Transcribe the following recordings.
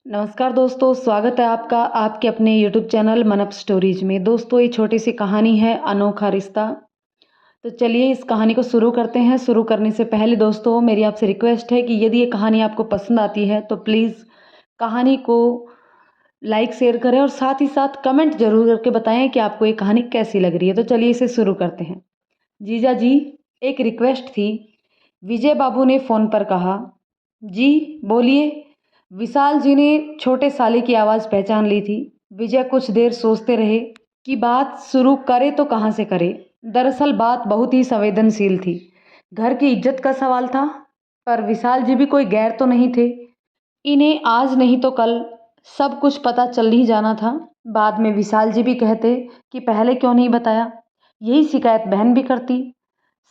नमस्कार दोस्तों, स्वागत है आपका आपके अपने यूट्यूब चैनल मन अप स्टोरीज में। दोस्तों, ये छोटी सी कहानी है अनोखा रिश्ता। तो चलिए इस कहानी को शुरू करते हैं। शुरू करने से पहले दोस्तों मेरी आपसे रिक्वेस्ट है कि यदि ये कहानी आपको पसंद आती है तो प्लीज़ कहानी को लाइक शेयर करें और साथ ही साथ कमेंट जरूर करके बताएं कि आपको ये कहानी कैसी लग रही है। तो चलिए इसे शुरू करते हैं। जीजा जी, एक रिक्वेस्ट थी। विजय बाबू ने फ़ोन पर कहा। जी बोलिए। विशाल जी ने छोटे साले की आवाज़ पहचान ली थी। विजय कुछ देर सोचते रहे कि बात शुरू करे तो कहाँ से करे। दरअसल बात बहुत ही संवेदनशील थी। घर की इज्जत का सवाल था। पर विशाल जी भी कोई गैर तो नहीं थे। इन्हें आज नहीं तो कल सब कुछ पता चल ही जाना था। बाद में विशाल जी भी कहते कि पहले क्यों नहीं बताया। यही शिकायत बहन भी करती।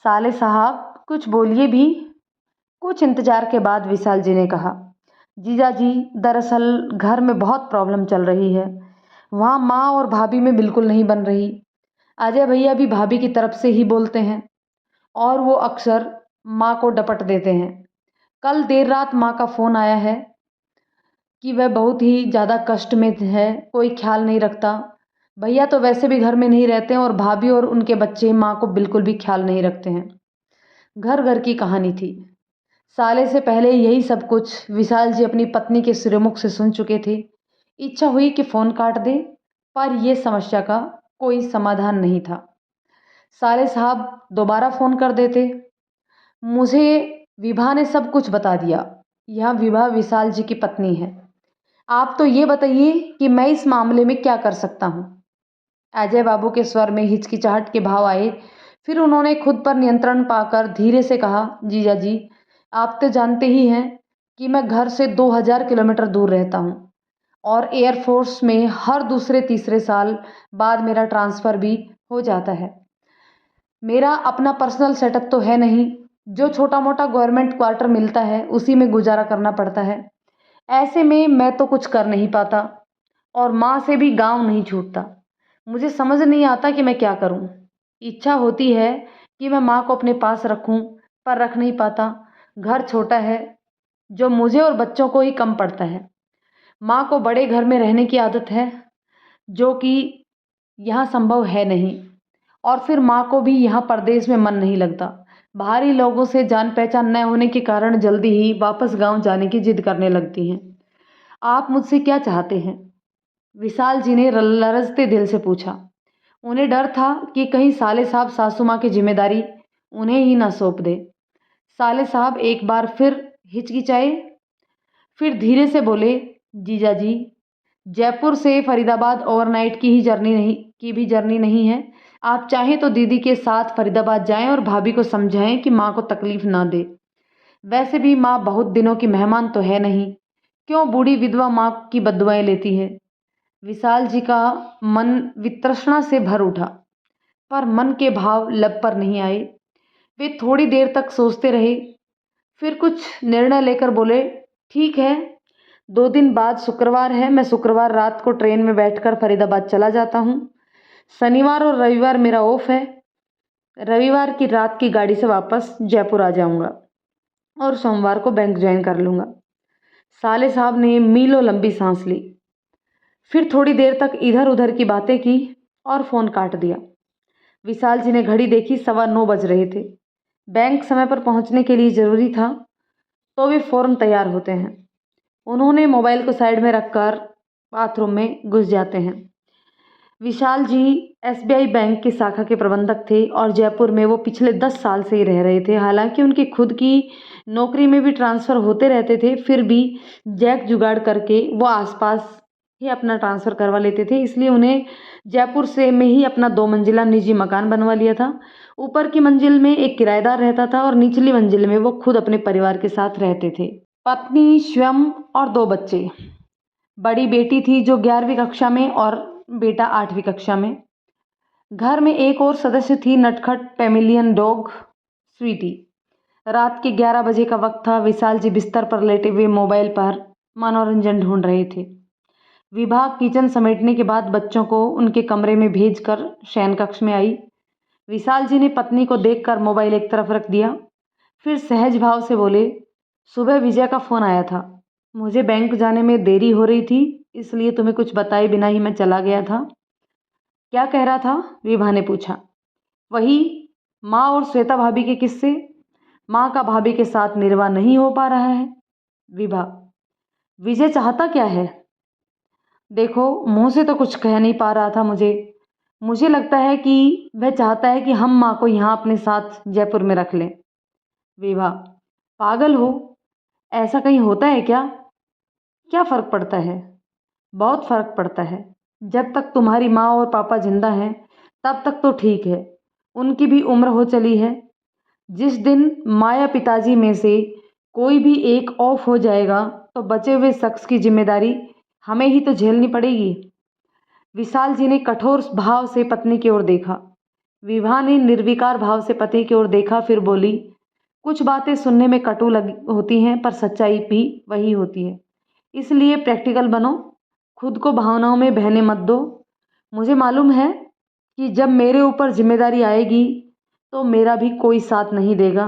साले साहब कुछ बोलिए भी। कुछ इंतजार के बाद विशाल जी ने कहा, जीजा जी दरअसल घर में बहुत प्रॉब्लम चल रही है। वहाँ माँ और भाभी में बिल्कुल नहीं बन रही। अजय भैया भी भाभी की तरफ से ही बोलते हैं और वो अक्सर माँ को डपट देते हैं। कल देर रात माँ का फ़ोन आया है कि वह बहुत ही ज़्यादा कष्ट में है, कोई ख्याल नहीं रखता। भैया तो वैसे भी घर में नहीं रहते हैं और भाभी और उनके बच्चे माँ को बिल्कुल भी ख्याल नहीं रखते हैं। घर घर की कहानी थी। साले से पहले यही सब कुछ विशाल जी अपनी पत्नी के सिरमुख से सुन चुके थे। इच्छा हुई कि फ़ोन काट दे, पर यह समस्या का कोई समाधान नहीं था। साले साहब दोबारा फ़ोन कर देते। मुझे विभा ने सब कुछ बता दिया। यह विभा विशाल जी की पत्नी है। आप तो ये बताइए कि मैं इस मामले में क्या कर सकता हूँ। अजय बाबू के स्वर में हिचकिचाहट के भाव आए। फिर उन्होंने खुद पर नियंत्रण पाकर धीरे से कहा, जीजा जी आप तो जानते ही हैं कि मैं घर से 2000 किलोमीटर दूर रहता हूँ और एयरफोर्स में हर दूसरे तीसरे साल बाद मेरा ट्रांसफ़र भी हो जाता है। मेरा अपना पर्सनल सेटअप तो है नहीं। जो छोटा मोटा गवर्नमेंट क्वार्टर मिलता है उसी में गुजारा करना पड़ता है। ऐसे में मैं तो कुछ कर नहीं पाता और माँ से भी गाँव नहीं छूटता। मुझे समझ नहीं आता कि मैं क्या करूँ। इच्छा होती है कि मैं माँ को अपने पास रखूँ, पर रख नहीं पाता। घर छोटा है जो मुझे और बच्चों को ही कम पड़ता है। माँ को बड़े घर में रहने की आदत है जो कि यहाँ संभव है नहीं। और फिर माँ को भी यहाँ परदेश में मन नहीं लगता। बाहरी लोगों से जान पहचान न होने के कारण जल्दी ही वापस गांव जाने की जिद करने लगती हैं। आप मुझसे क्या चाहते हैं? विशाल जी ने लरजते दिल से पूछा। उन्हें डर था कि कहीं साले साहब सासू माँ की जिम्मेदारी उन्हें ही ना सौंप दे। साले साहब एक बार फिर हिचकिचाए, फिर धीरे से बोले, जीजा जी जयपुर से फरीदाबाद ओवरनाइट की भी जर्नी नहीं है। आप चाहें तो दीदी के साथ फरीदाबाद जाएं और भाभी को समझाएं कि माँ को तकलीफ ना दे। वैसे भी माँ बहुत दिनों की मेहमान तो है नहीं। क्यों बूढ़ी विधवा माँ की बद्दुआएं लेती है। विशाल जी का मन वितृष्णा से भर उठा, पर मन के भाव लब पर नहीं आए। वे थोड़ी देर तक सोचते रहे, फिर कुछ निर्णय लेकर बोले, ठीक है 2 दिन बाद शुक्रवार है। मैं शुक्रवार रात को ट्रेन में बैठकर फरीदाबाद चला जाता हूँ। शनिवार और रविवार मेरा ऑफ है। रविवार की रात की गाड़ी से वापस जयपुर आ जाऊँगा और सोमवार को बैंक ज्वाइन कर लूँगा। साले साहब ने मीलों लंबी सांस ली, फिर थोड़ी देर तक इधर उधर की बातें की और फ़ोन काट दिया। विशाल जी ने घड़ी देखी, 9:15 बज रहे थे। बैंक समय पर पहुंचने के लिए ज़रूरी था तो वे फ़ौरन तैयार होते हैं। उन्होंने मोबाइल को साइड में रखकर बाथरूम में घुस जाते हैं। विशाल जी एसबीआई बैंक की शाखा के प्रबंधक थे और जयपुर में वो पिछले 10 साल से ही रह रहे थे। हालांकि उनकी खुद की नौकरी में भी ट्रांसफ़र होते रहते थे, फिर भी जैक जुगाड़ करके वो आसपास ही अपना ट्रांसफ़र करवा लेते थे। इसलिए उन्हें जयपुर से में ही अपना 2 मंजिला निजी मकान बनवा लिया था। ऊपर की मंजिल में एक किराएदार रहता था और निचली मंजिल में वो खुद अपने परिवार के साथ रहते थे। पत्नी, स्वयं और 2 बच्चे। बड़ी बेटी थी जो 11वीं कक्षा में और बेटा 8वीं कक्षा में। घर में एक और सदस्य थी, नटखट पैमिलियन डॉग स्वीटी। रात के 11 बजे का वक्त था। विशाल जी बिस्तर पर लेटे हुए मोबाइल पर मनोरंजन ढूंढ रहे थे। विभाग किचन समेटने के बाद बच्चों को उनके कमरे में भेजकर शयन कक्ष में आई। विशाल जी ने पत्नी को देखकर मोबाइल एक तरफ रख दिया, फिर सहज भाव से बोले, सुबह विजय का फ़ोन आया था। मुझे बैंक जाने में देरी हो रही थी, इसलिए तुम्हें कुछ बताए बिना ही मैं चला गया था। क्या कह रहा था? विभा ने पूछा। वही, माँ और श्वेता भाभी के किस्से। माँ का भाभी के साथ निर्वाह नहीं हो पा रहा है। विभा, विजय चाहता क्या है? देखो, मुंह से तो कुछ कह नहीं पा रहा था मुझे। मुझे लगता है कि वह चाहता है कि हम माँ को यहाँ अपने साथ जयपुर में रख लें। विभा, पागल हो, ऐसा कहीं होता है क्या? क्या फर्क पड़ता है? बहुत फर्क पड़ता है। जब तक तुम्हारी माँ और पापा जिंदा हैं तब तक तो ठीक है, उनकी भी उम्र हो चली है। जिस दिन माँ या पिताजी में से कोई भी एक ऑफ हो जाएगा तो बचे हुए शख्स की जिम्मेदारी हमें ही तो झेलनी पड़ेगी। विशाल जी ने कठोर भाव से पत्नी की ओर देखा। विभा ने निर्विकार भाव से पति की ओर देखा, फिर बोली, कुछ बातें सुनने में कटु लगी होती हैं पर सच्चाई भी वही होती है। इसलिए प्रैक्टिकल बनो, खुद को भावनाओं में बहने मत दो। मुझे मालूम है कि जब मेरे ऊपर जिम्मेदारी आएगी तो मेरा भी कोई साथ नहीं देगा।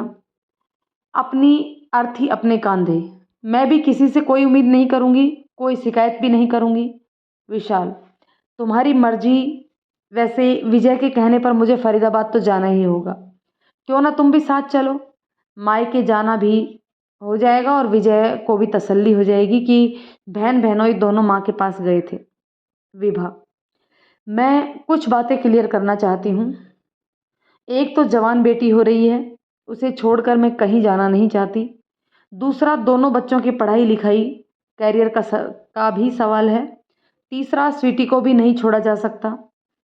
अपनी अर्थी अपने कांधे। मैं भी किसी से कोई उम्मीद नहीं करूंगी, कोई शिकायत भी नहीं करूंगी। विशाल, तुम्हारी मर्जी। वैसे विजय के कहने पर मुझे फरीदाबाद तो जाना ही होगा। क्यों ना तुम भी साथ चलो? मायके जाना भी हो जाएगा और विजय को भी तसल्ली हो जाएगी कि बहन बहनोई दोनों माँ के पास गए थे। विभा, मैं कुछ बातें क्लियर करना चाहती हूँ। एक तो जवान बेटी हो रही है, उसे छोड़कर मैं कहीं जाना नहीं चाहती। दूसरा, दोनों बच्चों की पढ़ाई लिखाई, कैरियर का भी सवाल है। तीसरा, स्वीटी को भी नहीं छोड़ा जा सकता।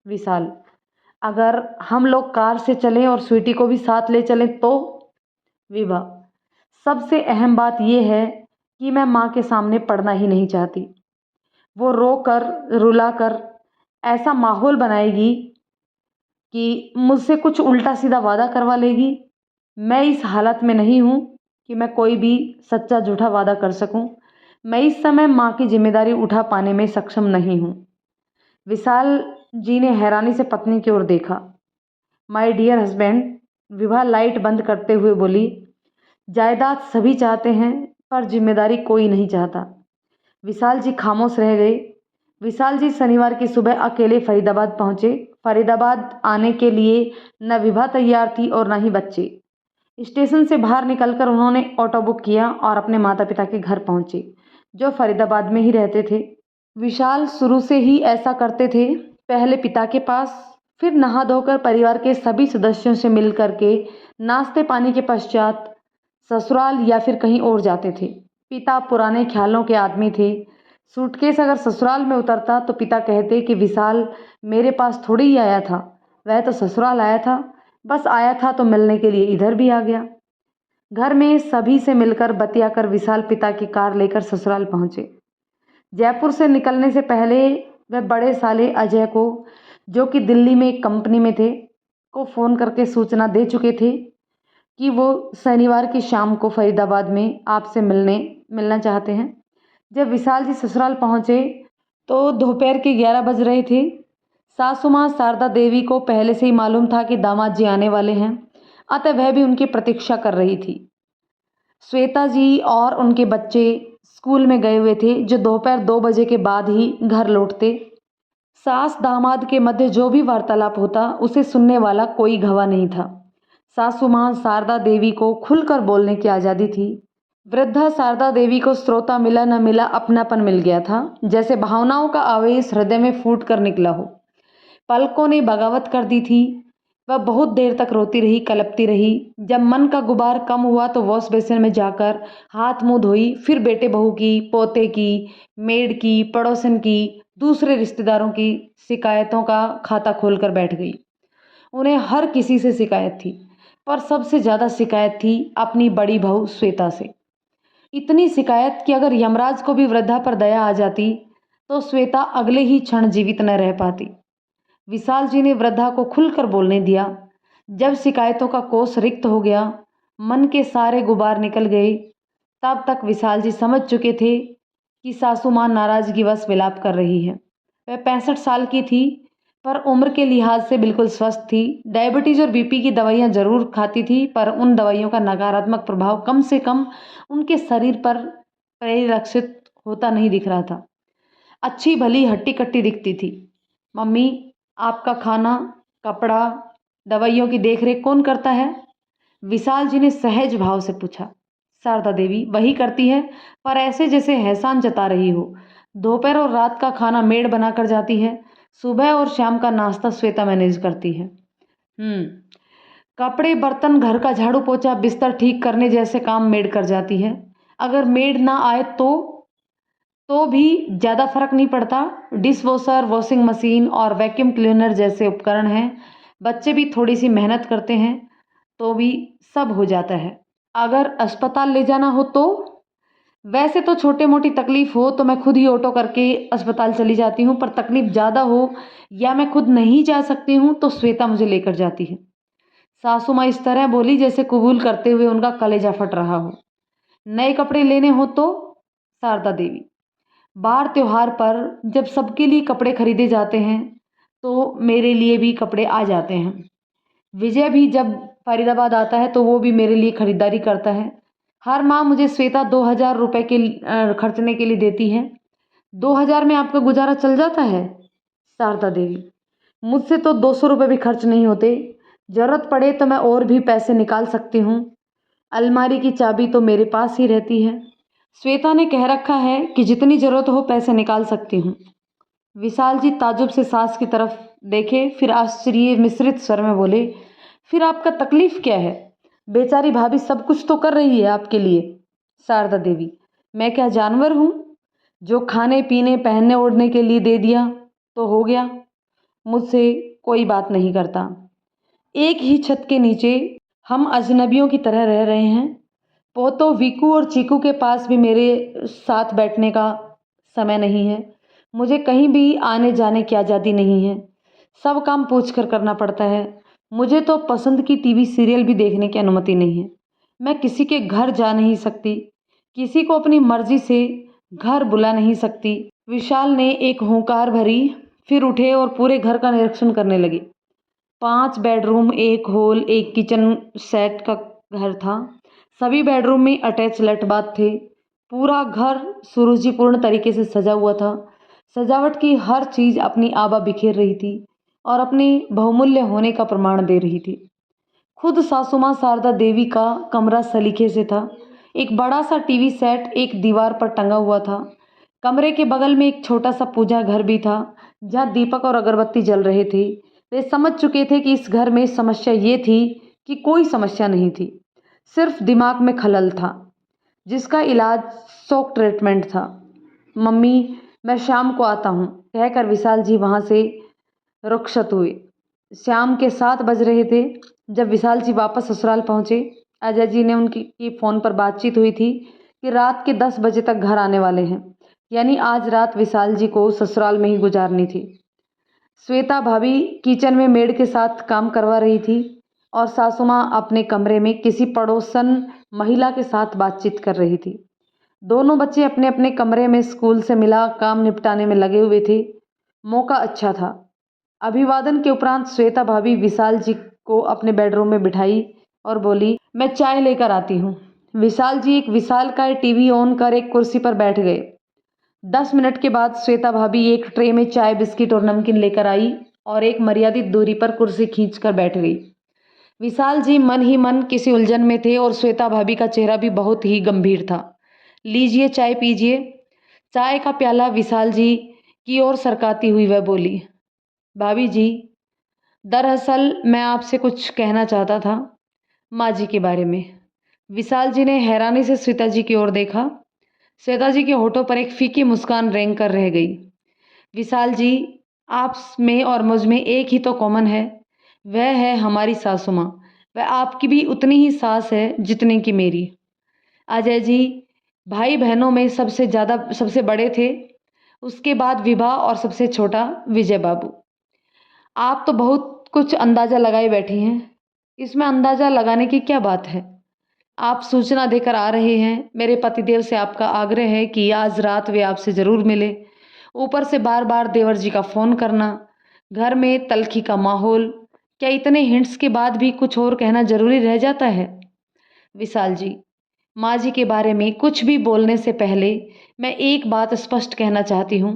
विशाल, अगर हम लोग कार से चलें और स्वीटी को भी साथ ले चलें तो? विभा, सबसे अहम बात यह है कि मैं माँ के सामने पढ़ना ही नहीं चाहती। वो रो कर रुला कर ऐसा माहौल बनाएगी कि मुझसे कुछ उल्टा सीधा वादा करवा लेगी। मैं इस हालत में नहीं हूँ कि मैं कोई भी सच्चा झूठा वादा कर सकूं। मैं इस समय माँ की जिम्मेदारी उठा पाने में सक्षम नहीं हूँ। विशाल जी ने हैरानी से पत्नी की ओर देखा। My dear husband, Vibha light बंद करते हुए बोली, जायदाद सभी चाहते हैं पर जिम्मेदारी कोई नहीं चाहता। विशाल जी खामोश रह गए। विशाल जी शनिवार की सुबह अकेले फरीदाबाद पहुंचे। फरीदाबाद आने के लिए न विभा तैयार थी और न ही बच्चे। स्टेशन से बाहर निकलकर उन्होंने ऑटो बुक किया और अपने माता पिता के घर पहुंचे, जो फरीदाबाद में ही रहते थे। विशाल शुरू से ही ऐसा करते थे। पहले पिता के पास, फिर नहा धोकर परिवार के सभी सदस्यों से मिल करके नाश्ते पानी के पश्चात ससुराल या फिर कहीं और जाते थे। पिता पुराने ख्यालों के आदमी थे। सूटकेस अगर ससुराल में उतरता तो पिता कहते कि विशाल मेरे पास थोड़ी ही आया था, वह तो ससुराल आया था, बस आया था तो मिलने के लिए इधर भी आ गया। घर में सभी से मिलकर बतियाकर विशाल पिता की कार लेकर ससुराल पहुंचे। जयपुर से निकलने से पहले वह बड़े साले अजय को, जो कि दिल्ली में एक कंपनी में थे, को फ़ोन करके सूचना दे चुके थे कि वो शनिवार की शाम को फरीदाबाद में आपसे मिलना चाहते हैं। जब विशाल जी ससुराल पहुंचे तो दोपहर के 11 बज रहे थे। सासू माँ शारदा देवी को पहले से ही मालूम था कि दामाद जी आने वाले हैं, अतः वह भी उनकी प्रतीक्षा कर रही थी। श्वेता जी और उनके बच्चे स्कूल में गए हुए थे, जो दोपहर 2 बजे के बाद ही घर लौटते। सास दामाद के मध्य जो भी वार्तालाप होता उसे सुनने वाला कोई गवाह नहीं था। सासू माँ शारदा देवी को खुलकर बोलने की आज़ादी थी। वृद्धा शारदा देवी को श्रोता मिला न मिला अपनापन मिल गया था, जैसे भावनाओं का आवेश हृदय में फूट कर निकला हो। पलकों ने बगावत कर दी थी। वह बहुत देर तक रोती रही, कलपती रही। जब मन का गुबार कम हुआ तो वॉश बेसिन में जाकर हाथ मुंह धोई, फिर बेटे बहू की, पोते की, मेड की, पड़ोसन की, दूसरे रिश्तेदारों की शिकायतों का खाता खोलकर बैठ गई। उन्हें हर किसी से शिकायत थी, पर सबसे ज़्यादा शिकायत थी अपनी बड़ी बहू श्वेता से। इतनी शिकायत कि अगर यमराज को भी वृद्धा पर दया आ जाती तो श्वेता अगले ही क्षण जीवित न रह पाती। विशाल जी ने वृद्धा को खुलकर बोलने दिया। जब शिकायतों का कोष रिक्त हो गया, मन के सारे गुबार निकल गए, तब तक विशाल जी समझ चुके थे कि सासू माँ नाराजगी वश विलाप कर रही है। वह 65 साल की थी, पर उम्र के लिहाज से बिल्कुल स्वस्थ थी। डायबिटीज और बीपी की दवाइयाँ जरूर खाती थी, पर उन दवाइयों का नकारात्मक प्रभाव कम से कम उनके शरीर पर परिलक्षित होता नहीं दिख रहा था। अच्छी भली हट्टी-कट्टी दिखती थी। मम्मी, आपका खाना, कपड़ा, दवाइयों की देखरेख कौन करता है? विशाल जी ने सहज भाव से पूछा। शारदा देवी, वही करती है, पर ऐसे जैसे एहसान जता रही हो। दोपहर और रात का खाना मेड बनाकर जाती है। सुबह और शाम का नाश्ता श्वेता मैनेज करती है। कपड़े, बर्तन, घर का झाड़ू पोछा, बिस्तर ठीक करने जैसे काम मेड कर जाती है। अगर मेड ना आए तो भी ज़्यादा फर्क नहीं पड़ता। डिश वॉशर, वॉशिंग मशीन और वैक्यूम क्लीनर जैसे उपकरण हैं। बच्चे भी थोड़ी सी मेहनत करते हैं तो भी सब हो जाता है। अगर अस्पताल ले जाना हो तो? वैसे तो छोटे मोटी तकलीफ हो तो मैं खुद ही ऑटो करके अस्पताल चली जाती हूँ, पर तकलीफ ज़्यादा हो या मैं खुद नहीं जा सकती हूँ तो श्वेता मुझे लेकर जाती है। सासू माँ इस तरह बोली जैसे कबूल करते हुए उनका कलेजा फट रहा हो। नए कपड़े लेने हो तो? शारदा देवी, बार त्योहार पर जब सबके लिए कपड़े खरीदे जाते हैं तो मेरे लिए भी कपड़े आ जाते हैं। विजय भी जब फरीदाबाद आता है तो वो भी मेरे लिए खरीदारी करता है। हर माह मुझे श्वेता 2000 रुपये के खर्चने के लिए देती है। 2000 में आपका गुजारा चल जाता है? शारदा देवी, मुझसे तो 200 रुपये भी खर्च नहीं होते। ज़रूरत पड़े तो मैं और भी पैसे निकाल सकती हूँ। अलमारी की चाबी तो मेरे पास ही रहती है। श्वेता ने कह रखा है कि जितनी ज़रूरत हो पैसे निकाल सकती हूँ। विशाल जी ताज्जुब से सास की तरफ देखे, फिर आश्चर्य मिश्रित स्वर में बोले, फिर आपका तकलीफ क्या है? बेचारी भाभी सब कुछ तो कर रही है आपके लिए। शारदा देवी, मैं क्या जानवर हूँ जो खाने पीने पहनने ओढ़ने के लिए दे दिया तो हो गया? मुझसे कोई बात नहीं करता। एक ही छत के नीचे हम अजनबियों की तरह रह रहे हैं। पोतो वीकू और चीकू के पास भी मेरे साथ बैठने का समय नहीं है। मुझे कहीं भी आने जाने की आज़ादी नहीं है। सब काम पूछ कर करना पड़ता है। मुझे तो पसंद की टीवी सीरियल भी देखने की अनुमति नहीं है। मैं किसी के घर जा नहीं सकती, किसी को अपनी मर्जी से घर बुला नहीं सकती। विशाल ने एक हुंकार भरी, फिर उठे और पूरे घर का निरीक्षण करने लगे। 5 बेडरूम, एक हॉल, एक किचन सेट का घर था। सभी बेडरूम में अटैच लेट बाथ थे। पूरा घर सुरुचिपूर्ण तरीके से सजा हुआ था। सजावट की हर चीज़ अपनी आभा बिखेर रही थी और अपने बहुमूल्य होने का प्रमाण दे रही थी। खुद सासू माँ शारदा देवी का कमरा सलीके से था। एक बड़ा सा टीवी सेट एक दीवार पर टंगा हुआ था। कमरे के बगल में एक छोटा सा पूजा घर भी था जहाँ दीपक और अगरबत्ती जल रहे थे। वे समझ चुके थे कि इस घर में समस्या ये थी कि कोई समस्या नहीं थी, सिर्फ दिमाग में खलल था जिसका इलाज शॉक ट्रीटमेंट था। मम्मी, मैं शाम को आता हूँ कहकर विशाल जी वहाँ से रुखसत हुए। शाम के 7 बज रहे थे जब विशाल जी वापस ससुराल पहुँचे। अजय जी ने उनकी की फ़ोन पर बातचीत हुई थी कि रात के 10 बजे तक घर आने वाले हैं, यानी आज रात विशाल जी को ससुराल में ही गुजारनी थी। श्वेता भाभी किचन में मेड के साथ काम करवा रही थी और सासू माँ अपने कमरे में किसी पड़ोसन महिला के साथ बातचीत कर रही थी। दोनों बच्चे अपने अपने कमरे में स्कूल से मिला काम निपटाने में लगे हुए थे। मौका अच्छा था। अभिवादन के उपरांत श्वेता भाभी विशाल जी को अपने बेडरूम में बिठाई और बोली, मैं चाय लेकर आती हूँ। विशाल जी एक विशालकाय टीवी ऑन कर एक कुर्सी पर बैठ गए। 10 मिनट के बाद श्वेता भाभी एक ट्रे में चाय, बिस्किट और नमकीन लेकर आई और एक मर्यादित दूरी पर कुर्सी खींच कर बैठ गई। विशाल जी मन ही मन किसी उलझन में थे और श्वेता भाभी का चेहरा भी बहुत ही गंभीर था। लीजिए चाय पीजिए। चाय का प्याला विशाल जी की ओर सरकाती हुई वह बोली, भाभी जी, दरअसल मैं आपसे कुछ कहना चाहता था माँ जी के बारे में। विशाल जी ने हैरानी से श्वेता जी की ओर देखा। श्वेता जी के होठों पर एक फीकी मुस्कान रेंग कर रह गई। विशाल जी, आप में और मुझ में एक ही तो कॉमन है, वह है हमारी सासू माँ। वह आपकी भी उतनी ही सास है जितनी कि मेरी। अजय जी भाई बहनों में सबसे बड़े थे, उसके बाद विभा और सबसे छोटा विजय बाबू। आप तो बहुत कुछ अंदाज़ा लगाए बैठी हैं, इसमें अंदाज़ा लगाने की क्या बात है? आप सूचना देकर आ रहे हैं। मेरे पतिदेव से आपका आग्रह है कि आज रात वे आपसे ज़रूर मिले। ऊपर से बार बार देवर जी का फ़ोन करना, घर में तल्खी का माहौल। क्या इतने हिंट्स के बाद भी कुछ और कहना ज़रूरी रह जाता है? विशाल जी, माँ जी के बारे में कुछ भी बोलने से पहले मैं एक बात स्पष्ट कहना चाहती हूँ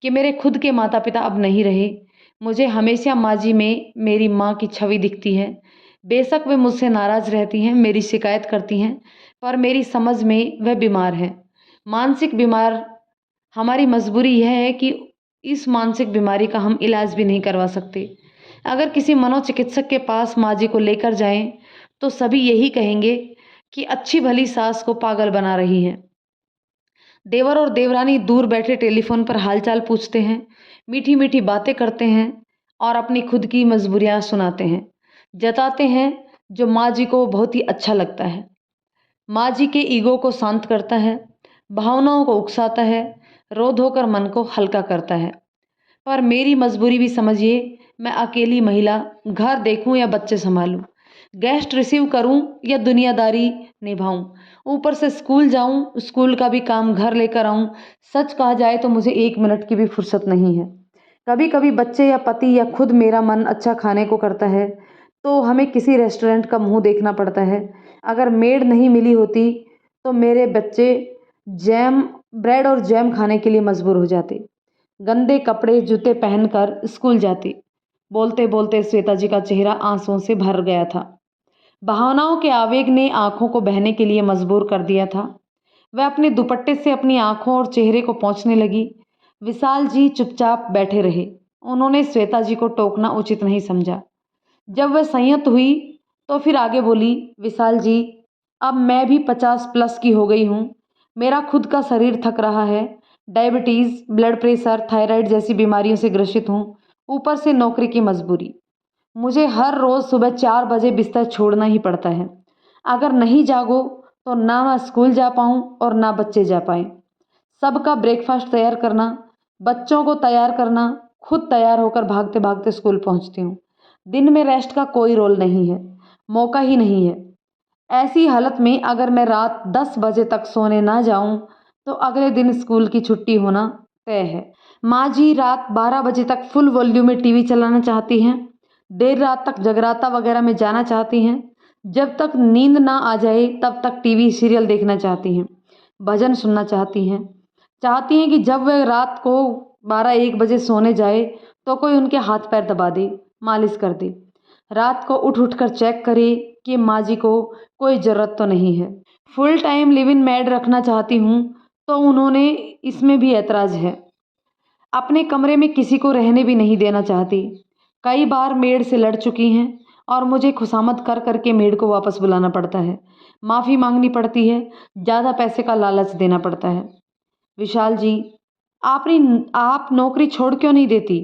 कि मेरे खुद के माता पिता अब नहीं रहे। मुझे हमेशा माँ जी में मेरी माँ की छवि दिखती है। बेशक वे मुझसे नाराज़ रहती हैं, मेरी शिकायत करती हैं, पर मेरी समझ में वह बीमार हैं। मानसिक बीमार हमारी मजबूरी यह है कि इस मानसिक बीमारी का हम इलाज भी नहीं करवा सकते। अगर किसी मनोचिकित्सक के पास माँ जी को लेकर जाएं, तो सभी यही कहेंगे कि अच्छी भली सास को पागल बना रही है। देवर और देवरानी दूर बैठे टेलीफोन पर हालचाल पूछते हैं, मीठी मीठी बातें करते हैं और अपनी खुद की मजबूरियां सुनाते हैं, जताते हैं, जो माँ जी को बहुत ही अच्छा लगता है। माँ जी के ईगो को शांत करता है, भावनाओं को उकसाता है, रो धोकर मन को हल्का करता है। पर मेरी मजबूरी भी समझिए, मैं अकेली महिला घर देखूं या बच्चे संभालूं, गेस्ट रिसीव करूं या दुनियादारी निभाऊं, ऊपर से स्कूल जाऊं, स्कूल का भी काम घर लेकर आऊं। सच कहा जाए तो मुझे 1 मिनट की भी फुर्सत नहीं है। कभी कभी बच्चे या पति या खुद मेरा मन अच्छा खाने को करता है तो हमें किसी रेस्टोरेंट का मुंह देखना पड़ता है। अगर मेड नहीं मिली होती तो मेरे बच्चे जैम ब्रेड और जैम खाने के लिए मजबूर हो जाते, गंदे कपड़े जूते पहनकर स्कूल जाती। बोलते बोलते श्वेता जी का चेहरा आंसुओं से भर गया था। भावनाओं के आवेग ने आंखों को बहने के लिए मजबूर कर दिया था। वह अपने दुपट्टे से अपनी आंखों और चेहरे को पोंछने लगी। विशाल जी चुपचाप बैठे रहे। उन्होंने श्वेता जी को टोकना उचित नहीं समझा। जब वह संयत हुई तो फिर आगे बोली, विशाल जी, अब मैं भी 50+ की हो गई हूँ। मेरा खुद का शरीर थक रहा है। डायबिटीज़, ब्लड प्रेशर, थायराइड जैसी बीमारियों से ग्रसित हूँ, ऊपर से नौकरी की मजबूरी। मुझे हर रोज़ सुबह 4 बजे बिस्तर छोड़ना ही पड़ता है। अगर नहीं जागो तो ना मैं स्कूल जा पाऊँ और ना बच्चे जा पाएँ। सबका ब्रेकफास्ट तैयार करना, बच्चों को तैयार करना, खुद तैयार होकर भागते भागते स्कूल पहुँचती हूँ। दिन में रेस्ट का कोई रोल नहीं है, मौका ही नहीं है। ऐसी हालत में अगर मैं रात 10 बजे तक सोने ना जाऊं तो अगले दिन स्कूल की छुट्टी होना तय है। माँ जी रात 12 बजे तक फुल वॉल्यूम में टीवी चलाना चाहती हैं। देर रात तक जगराता वगैरह में जाना चाहती हैं। जब तक नींद ना आ जाए तब तक टीवी सीरियल देखना चाहती हैं, भजन सुनना चाहती हैं। चाहती हैं कि जब वह रात को 12-1 बजे सोने जाए तो कोई उनके हाथ पैर दबा दे, मालिश कर दे। रात को उठ उठ कर चेक करे कि माँ जी को कोई ज़रूरत तो नहीं है। Full time live in made रखना चाहती हूँ तो उन्होंने इसमें भी ऐतराज़ है। अपने कमरे में किसी को रहने भी नहीं देना चाहती। कई बार मेड से लड़ चुकी हैं और मुझे खुशामद कर करके मेड को वापस बुलाना पड़ता है, माफ़ी मांगनी पड़ती है, ज़्यादा पैसे का लालच देना पड़ता है। विशाल जी, आप नौकरी छोड़ क्यों नहीं देती?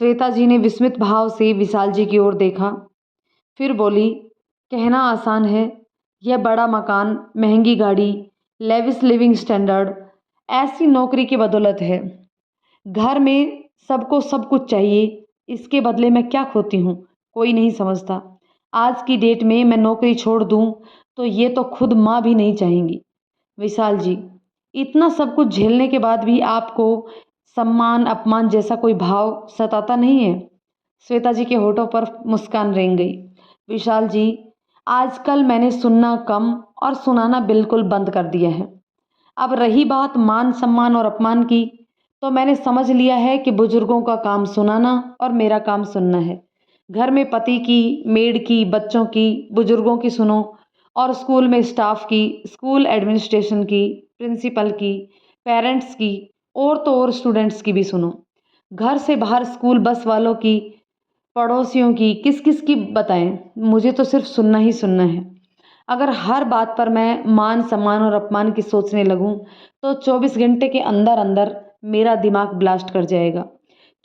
श्वेता जी ने विस्मित भाव से विशाल जी की ओर देखा, फिर बोली, कहना आसान है, यह बड़ा मकान, महंगी गाड़ी, लेविश लिविंग स्टैंडर्ड ऐसी नौकरी की बदौलत है। घर में सबको सब कुछ चाहिए, इसके बदले मैं क्या खोती हूँ, कोई नहीं समझता। आज की डेट में मैं नौकरी छोड़ दूँ तो ये तो खुद माँ भी नहीं चाहेंगी। विशाल जी, इतना सब कुछ झेलने के बाद भी आपको सम्मान अपमान जैसा कोई भाव सताता नहीं है? श्वेता जी के होठों पर मुस्कान रेंग गई। विशाल जी, आजकल मैंने सुनना कम और सुनाना बिल्कुल बंद कर दिया है। अब रही बात मान सम्मान और अपमान की, तो मैंने समझ लिया है कि बुजुर्गों का काम सुनाना और मेरा काम सुनना है। घर में पति की, मेड की, बच्चों की, बुजुर्गों की सुनो और स्कूल में स्टाफ की, स्कूल एडमिनिस्ट्रेशन की, प्रिंसिपल की, पेरेंट्स की और तो और स्टूडेंट्स की भी सुनो। घर से बाहर स्कूल बस वालों की, पड़ोसियों की, किस किस की बताएं, मुझे तो सिर्फ सुनना ही सुनना है। अगर हर बात पर मैं मान सम्मान और अपमान की सोचने लगूं तो 24 घंटे के अंदर अंदर मेरा दिमाग ब्लास्ट कर जाएगा।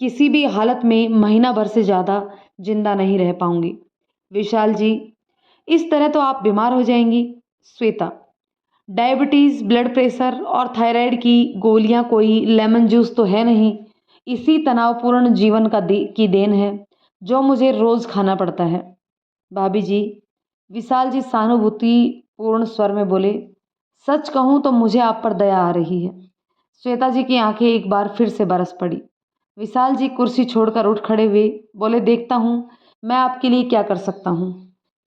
किसी भी हालत में महीना भर से ज़्यादा जिंदा नहीं रह पाऊंगी। विशाल जी, इस तरह तो आप बीमार हो जाएंगी। श्वेता, डायबिटीज़, ब्लड प्रेशर और थायराइड की गोलियां कोई लेमन जूस तो है नहीं। इसी तनावपूर्ण जीवन की देन है जो मुझे रोज़ खाना पड़ता है। भाभी जी, विशाल जी सहानुभूति पूर्ण स्वर में बोले, सच कहूँ तो मुझे आप पर दया आ रही है। श्वेता जी की आंखें एक बार फिर से बरस पड़ी। विशाल जी कुर्सी छोड़कर उठ खड़े हुए, बोले, देखता हूँ मैं आपके लिए क्या कर सकता हूँ,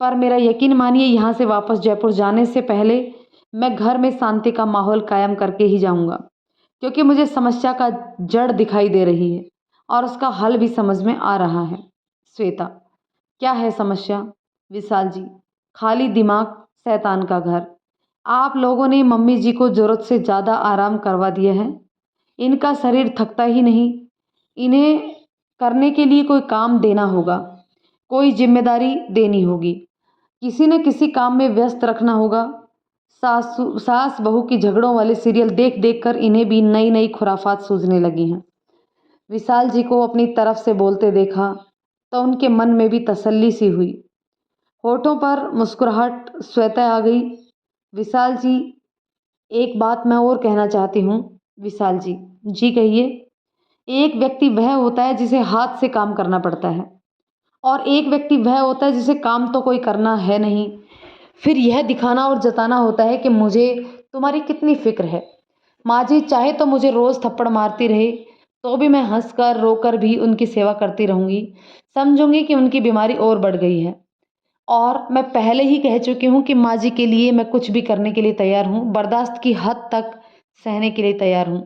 पर मेरा यकीन मानिए यहाँ से वापस जयपुर जाने से पहले मैं घर में शांति का माहौल कायम करके ही जाऊंगा, क्योंकि मुझे समस्या का जड़ दिखाई दे रही है और उसका हल भी समझ में आ रहा है। श्वेता, क्या है समस्या? विशाल जी, खाली दिमाग, शैतान का घर। आप लोगों ने मम्मी जी को जरूरत से ज़्यादा आराम करवा दिया है। इनका शरीर थकता ही नहीं। इन्हें करने के लिए कोई काम देना होगा, कोई जिम्मेदारी देनी होगी, किसी न किसी काम में व्यस्त रखना होगा। सास बहू की झगड़ों वाले सीरियल देख देख कर इन्हें भी नई नई खुराफात सूझने लगी हैं। विशाल जी को अपनी तरफ से बोलते देखा तो उनके मन में भी तसल्ली सी हुई। होठों पर मुस्कुराहट स्वतः आ गई। विशाल जी, एक बात मैं और कहना चाहती हूँ। विशाल जी, जी कहिए। एक व्यक्ति वह होता है जिसे हाथ से काम करना पड़ता है, और एक व्यक्ति वह होता है जिसे काम तो कोई करना है नहीं, फिर यह दिखाना और जताना होता है कि मुझे तुम्हारी कितनी फिक्र है। माँ जी चाहे तो मुझे रोज़ थप्पड़ मारती रहे, तो भी मैं हंसकर रोकर भी उनकी सेवा करती रहूँगी। समझूंगी कि उनकी बीमारी और बढ़ गई है। और मैं पहले ही कह चुकी हूँ कि माँ जी के लिए मैं कुछ भी करने के लिए तैयार हूँ, बर्दाश्त की हद तक सहने के लिए तैयार हूँ।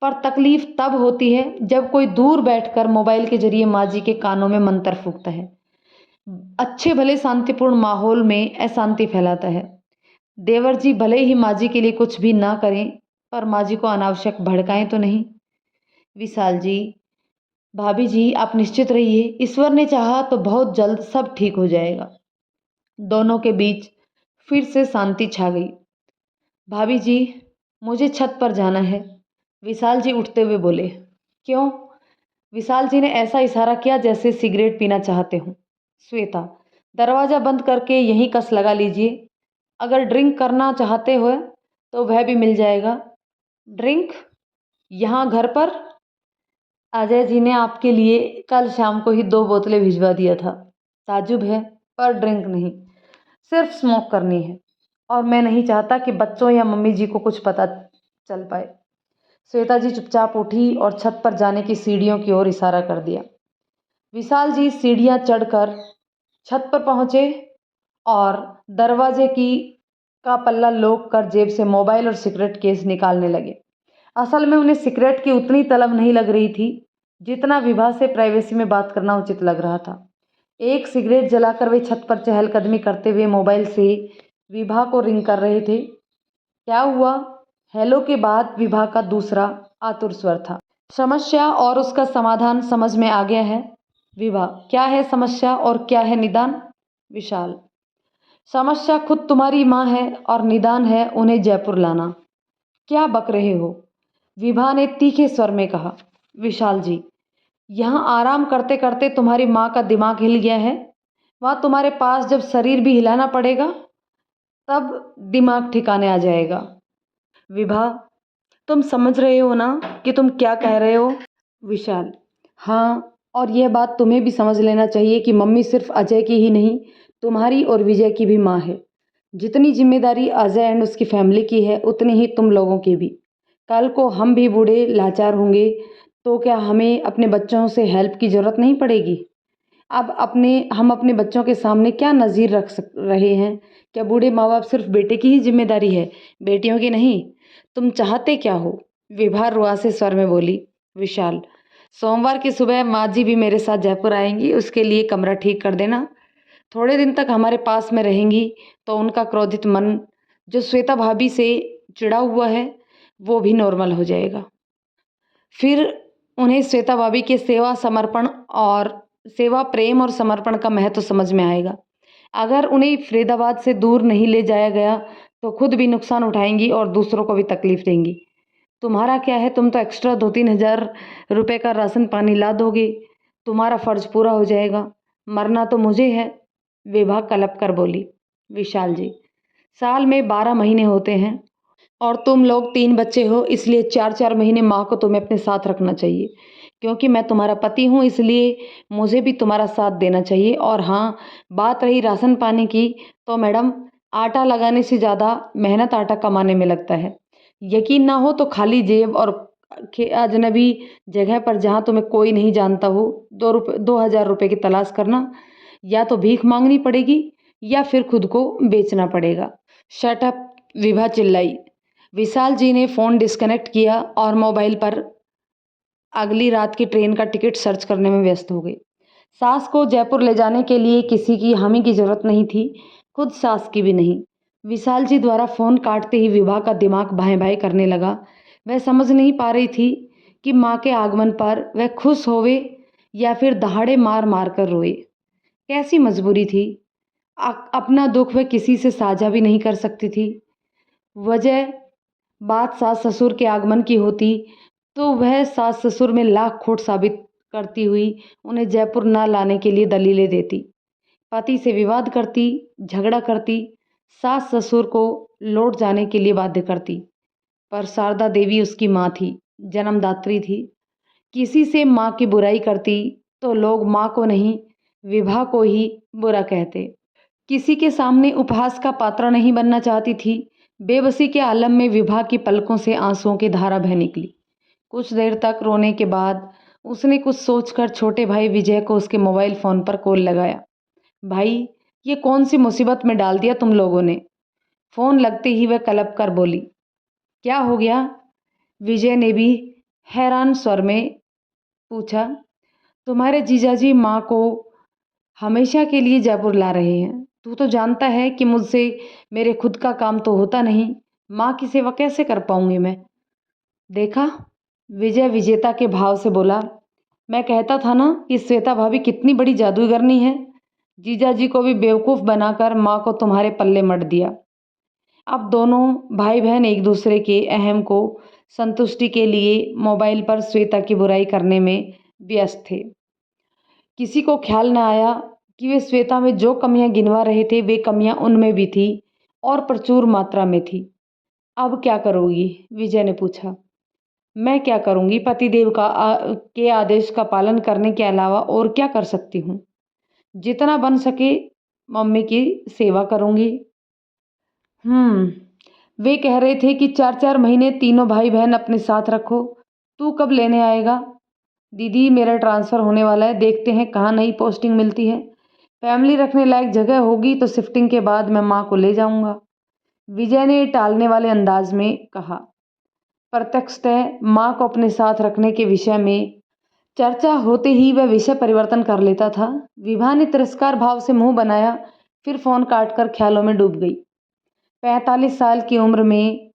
पर तकलीफ तब होती है जब कोई दूर बैठकर मोबाइल के जरिए माँ जी के कानों में मंत्र फूंकता है, अच्छे भले शांतिपूर्ण माहौल में अशांति फैलाता है। देवर जी भले ही माँ जी के लिए कुछ भी ना करें, पर माँ जी को अनावश्यक भड़काएं तो नहीं। विशाल जी, भाभी जी आप निश्चित रहिए, ईश्वर ने चाहा तो बहुत जल्द सब ठीक हो जाएगा। दोनों के बीच फिर से शांति छा गई। भाभी जी, मुझे छत पर जाना है, विशाल जी उठते हुए बोले। क्यों? विशाल जी ने ऐसा इशारा किया जैसे सिगरेट पीना चाहते हों। श्वेता, दरवाज़ा बंद करके यहीं कस लगा लीजिए। अगर ड्रिंक करना चाहते हो तो वह भी मिल जाएगा। ड्रिंक? यहाँ घर पर? अजय जी ने आपके लिए कल शाम को ही 2 बोतलें भिजवा दिया था। ताज्जुब है, पर ड्रिंक नहीं, सिर्फ स्मोक करनी है। और मैं नहीं चाहता कि बच्चों या मम्मी जी को कुछ पता चल पाए। श्वेता जी चुपचाप उठी और छत पर जाने की सीढ़ियों की ओर इशारा कर दिया। विशाल जी सीढ़ियाँ चढ़कर छत पर पहुँचे और दरवाजे की का पल्ला लोक कर जेब से मोबाइल और सिगरेट केस निकालने लगे। असल में उन्हें सिगरेट की उतनी तलब नहीं लग रही थी जितना विभा से प्राइवेसी में बात करना उचित लग रहा था। एक सिगरेट जलाकर वे छत पर चहलकदमी करते हुए मोबाइल से विभा को रिंग कर रहे थे। क्या हुआ? हेलो के बाद विभा का दूसरा आतुर स्वर था। समस्या और उसका समाधान समझ में आ गया है। विभा, क्या है समस्या और क्या है निदान? विशाल, समस्या खुद तुम्हारी माँ है और निदान है उन्हें जयपुर लाना। क्या बक रहे हो? विभा ने तीखे स्वर में कहा। विशाल जी, यहाँ आराम करते करते तुम्हारी माँ का दिमाग हिल गया है। वहाँ तुम्हारे पास जब शरीर भी हिलाना पड़ेगा तब दिमाग ठिकाने आ जाएगा। विभा, तुम समझ रहे हो ना कि तुम क्या कह रहे हो? विशाल, हाँ, और यह बात तुम्हें भी समझ लेना चाहिए कि मम्मी सिर्फ अजय की ही नहीं, तुम्हारी और विजय की भी माँ है। जितनी जिम्मेदारी अजय एंड उसकी फैमिली की है उतनी ही तुम लोगों की भी। कल को हम भी बूढ़े लाचार होंगे तो क्या हमें अपने बच्चों से हेल्प की ज़रूरत नहीं पड़ेगी? अब हम अपने बच्चों के सामने क्या नज़ीर रहे हैं? क्या बूढ़े माँ बाप सिर्फ बेटे की ही जिम्मेदारी है, बेटियों की नहीं? तुम चाहते क्या हो? विभा रुआसे स्वर में बोली। विशाल, सोमवार की सुबह माँ जी भी मेरे साथ जयपुर आएंगी, उसके लिए कमरा ठीक कर देना। थोड़े दिन तक हमारे पास में रहेंगी तो उनका क्रोधित मन जो श्वेता भाभी से चिढ़ा हुआ है वो भी नॉर्मल हो जाएगा। फिर उन्हें श्वेता भाभी के सेवा प्रेम और समर्पण का महत्व समझ में आएगा। अगर उन्हें फरीदाबाद से दूर नहीं ले जाया गया तो खुद भी नुकसान उठाएंगी और दूसरों को भी तकलीफ देंगी। तुम्हारा क्या है, तुम तो एक्स्ट्रा 2-3 हज़ार रुपये का राशन पानी ला दोगे, तुम्हारा फर्ज पूरा हो जाएगा। मरना तो मुझे है, विभा कलप कर बोली। विशाल जी, साल में 12 महीने होते हैं और तुम लोग 3 बच्चे हो, इसलिए 4-4 महीने माँ को तुम्हें अपने साथ रखना चाहिए। क्योंकि मैं तुम्हारा पति हूँ इसलिए मुझे भी तुम्हारा साथ देना चाहिए। और हाँ, बात रही राशन पानी की, तो मैडम आटा लगाने से ज़्यादा मेहनत आटा कमाने में लगता है। यकीन ना हो तो खाली जेब और अजनबी जगह पर जहाँ तुम्हें कोई नहीं जानता हो 2,000 रुपये की तलाश करना, या तो भीख मांगनी पड़ेगी या फिर खुद को बेचना पड़ेगा। शट अप, विभा चिल्लाई। विशाल जी ने फ़ोन डिस्कनेक्ट किया और मोबाइल पर अगली रात की ट्रेन का टिकट सर्च करने में व्यस्त हो गए। सास को जयपुर ले जाने के लिए किसी की हामी की ज़रूरत नहीं थी, खुद सास की भी नहीं। विशाल जी द्वारा फ़ोन काटते ही विभा का दिमाग भाएं-भाएं करने लगा। वह समझ नहीं पा रही थी कि माँ के आगमन पर वह खुश होवे या फिर दहाड़े मार-मार कर रोए। कैसी मजबूरी थी? अपना दुःख वह किसी से साझा भी नहीं कर सकती थी। वजह बात सास-ससुर के आगमन की होती तो वह सास-ससुर में लाख खोट साबित करती हुई उन्हें जयपुर न लाने के लिए दलीलें देती। पति से विवाद करती, झगड़ा करती, सास-ससुर को लौट जाने के लिए बाध्य करती। पर शारदा देवी उसकी माँ थी, जन्मदात्री थी। किसी से माँ की बुराई करती तो लोग माँ को नहीं, विभा को ही बुरा कहते। किसी के सामने उपहास का पात्र नहीं बनना चाहती थी। बेबसी के आलम में विभा की पलकों से आंसुओं की धारा बह निकली। कुछ देर तक रोने के बाद उसने कुछ सोचकर छोटे भाई विजय को उसके मोबाइल फ़ोन पर कॉल लगाया। भाई, ये कौन सी मुसीबत में डाल दिया तुम लोगों ने? फ़ोन लगते ही वह कलप कर बोली। क्या हो गया? विजय ने भी हैरान स्वर में पूछा। तुम्हारे जीजाजी माँ को हमेशा के लिए जयपुर ला रहे हैं। तू तो जानता है कि मुझसे मेरे खुद का काम तो होता नहीं। माँ की सेवा कैसे कर पाऊंगी मैं? देखा? विजय विजेता के भाव से बोला। मैं कहता था ना कि श्वेता भाभी कितनी बड़ी जादूगरनी है। जीजाजी को भी बेवकूफ़ बनाकर माँ को तुम्हारे पल्ले मढ़ दिया। अब दोनों भाई बहन एक दूसरे के अहम को संतुष्टि के लिए मोबाइल पर श्वेता की बुराई करने में व्यस्त थे। किसी को ख्याल न आया कि वे श्वेता में जो कमियां गिनवा रहे थे वे कमियां उनमें भी थी और प्रचुर मात्रा में थी। अब क्या करोगी? विजय ने पूछा। मैं क्या करूंगी? पतिदेव के आदेश का पालन करने के अलावा और क्या कर सकती हूँ? जितना बन सके मम्मी की सेवा करूंगी। वे कह रहे थे कि 4-4 महीने तीनों भाई बहन अपने साथ रखो। तू कब लेने आएगा? दीदी, मेरा ट्रांसफ़र होने वाला है, देखते हैं कहाँ नई पोस्टिंग मिलती है। फैमिली रखने लायक जगह होगी तो शिफ्टिंग के बाद मैं माँ को ले जाऊंगा। विजय ने टालने वाले अंदाज में कहा। प्रत्यक्षतः माँ को अपने साथ रखने के विषय में चर्चा होते ही वह विषय परिवर्तन कर लेता था। विभा ने तिरस्कार भाव से मुंह बनाया, फिर फ़ोन काटकर ख्यालों में डूब गई। 45 साल की उम्र में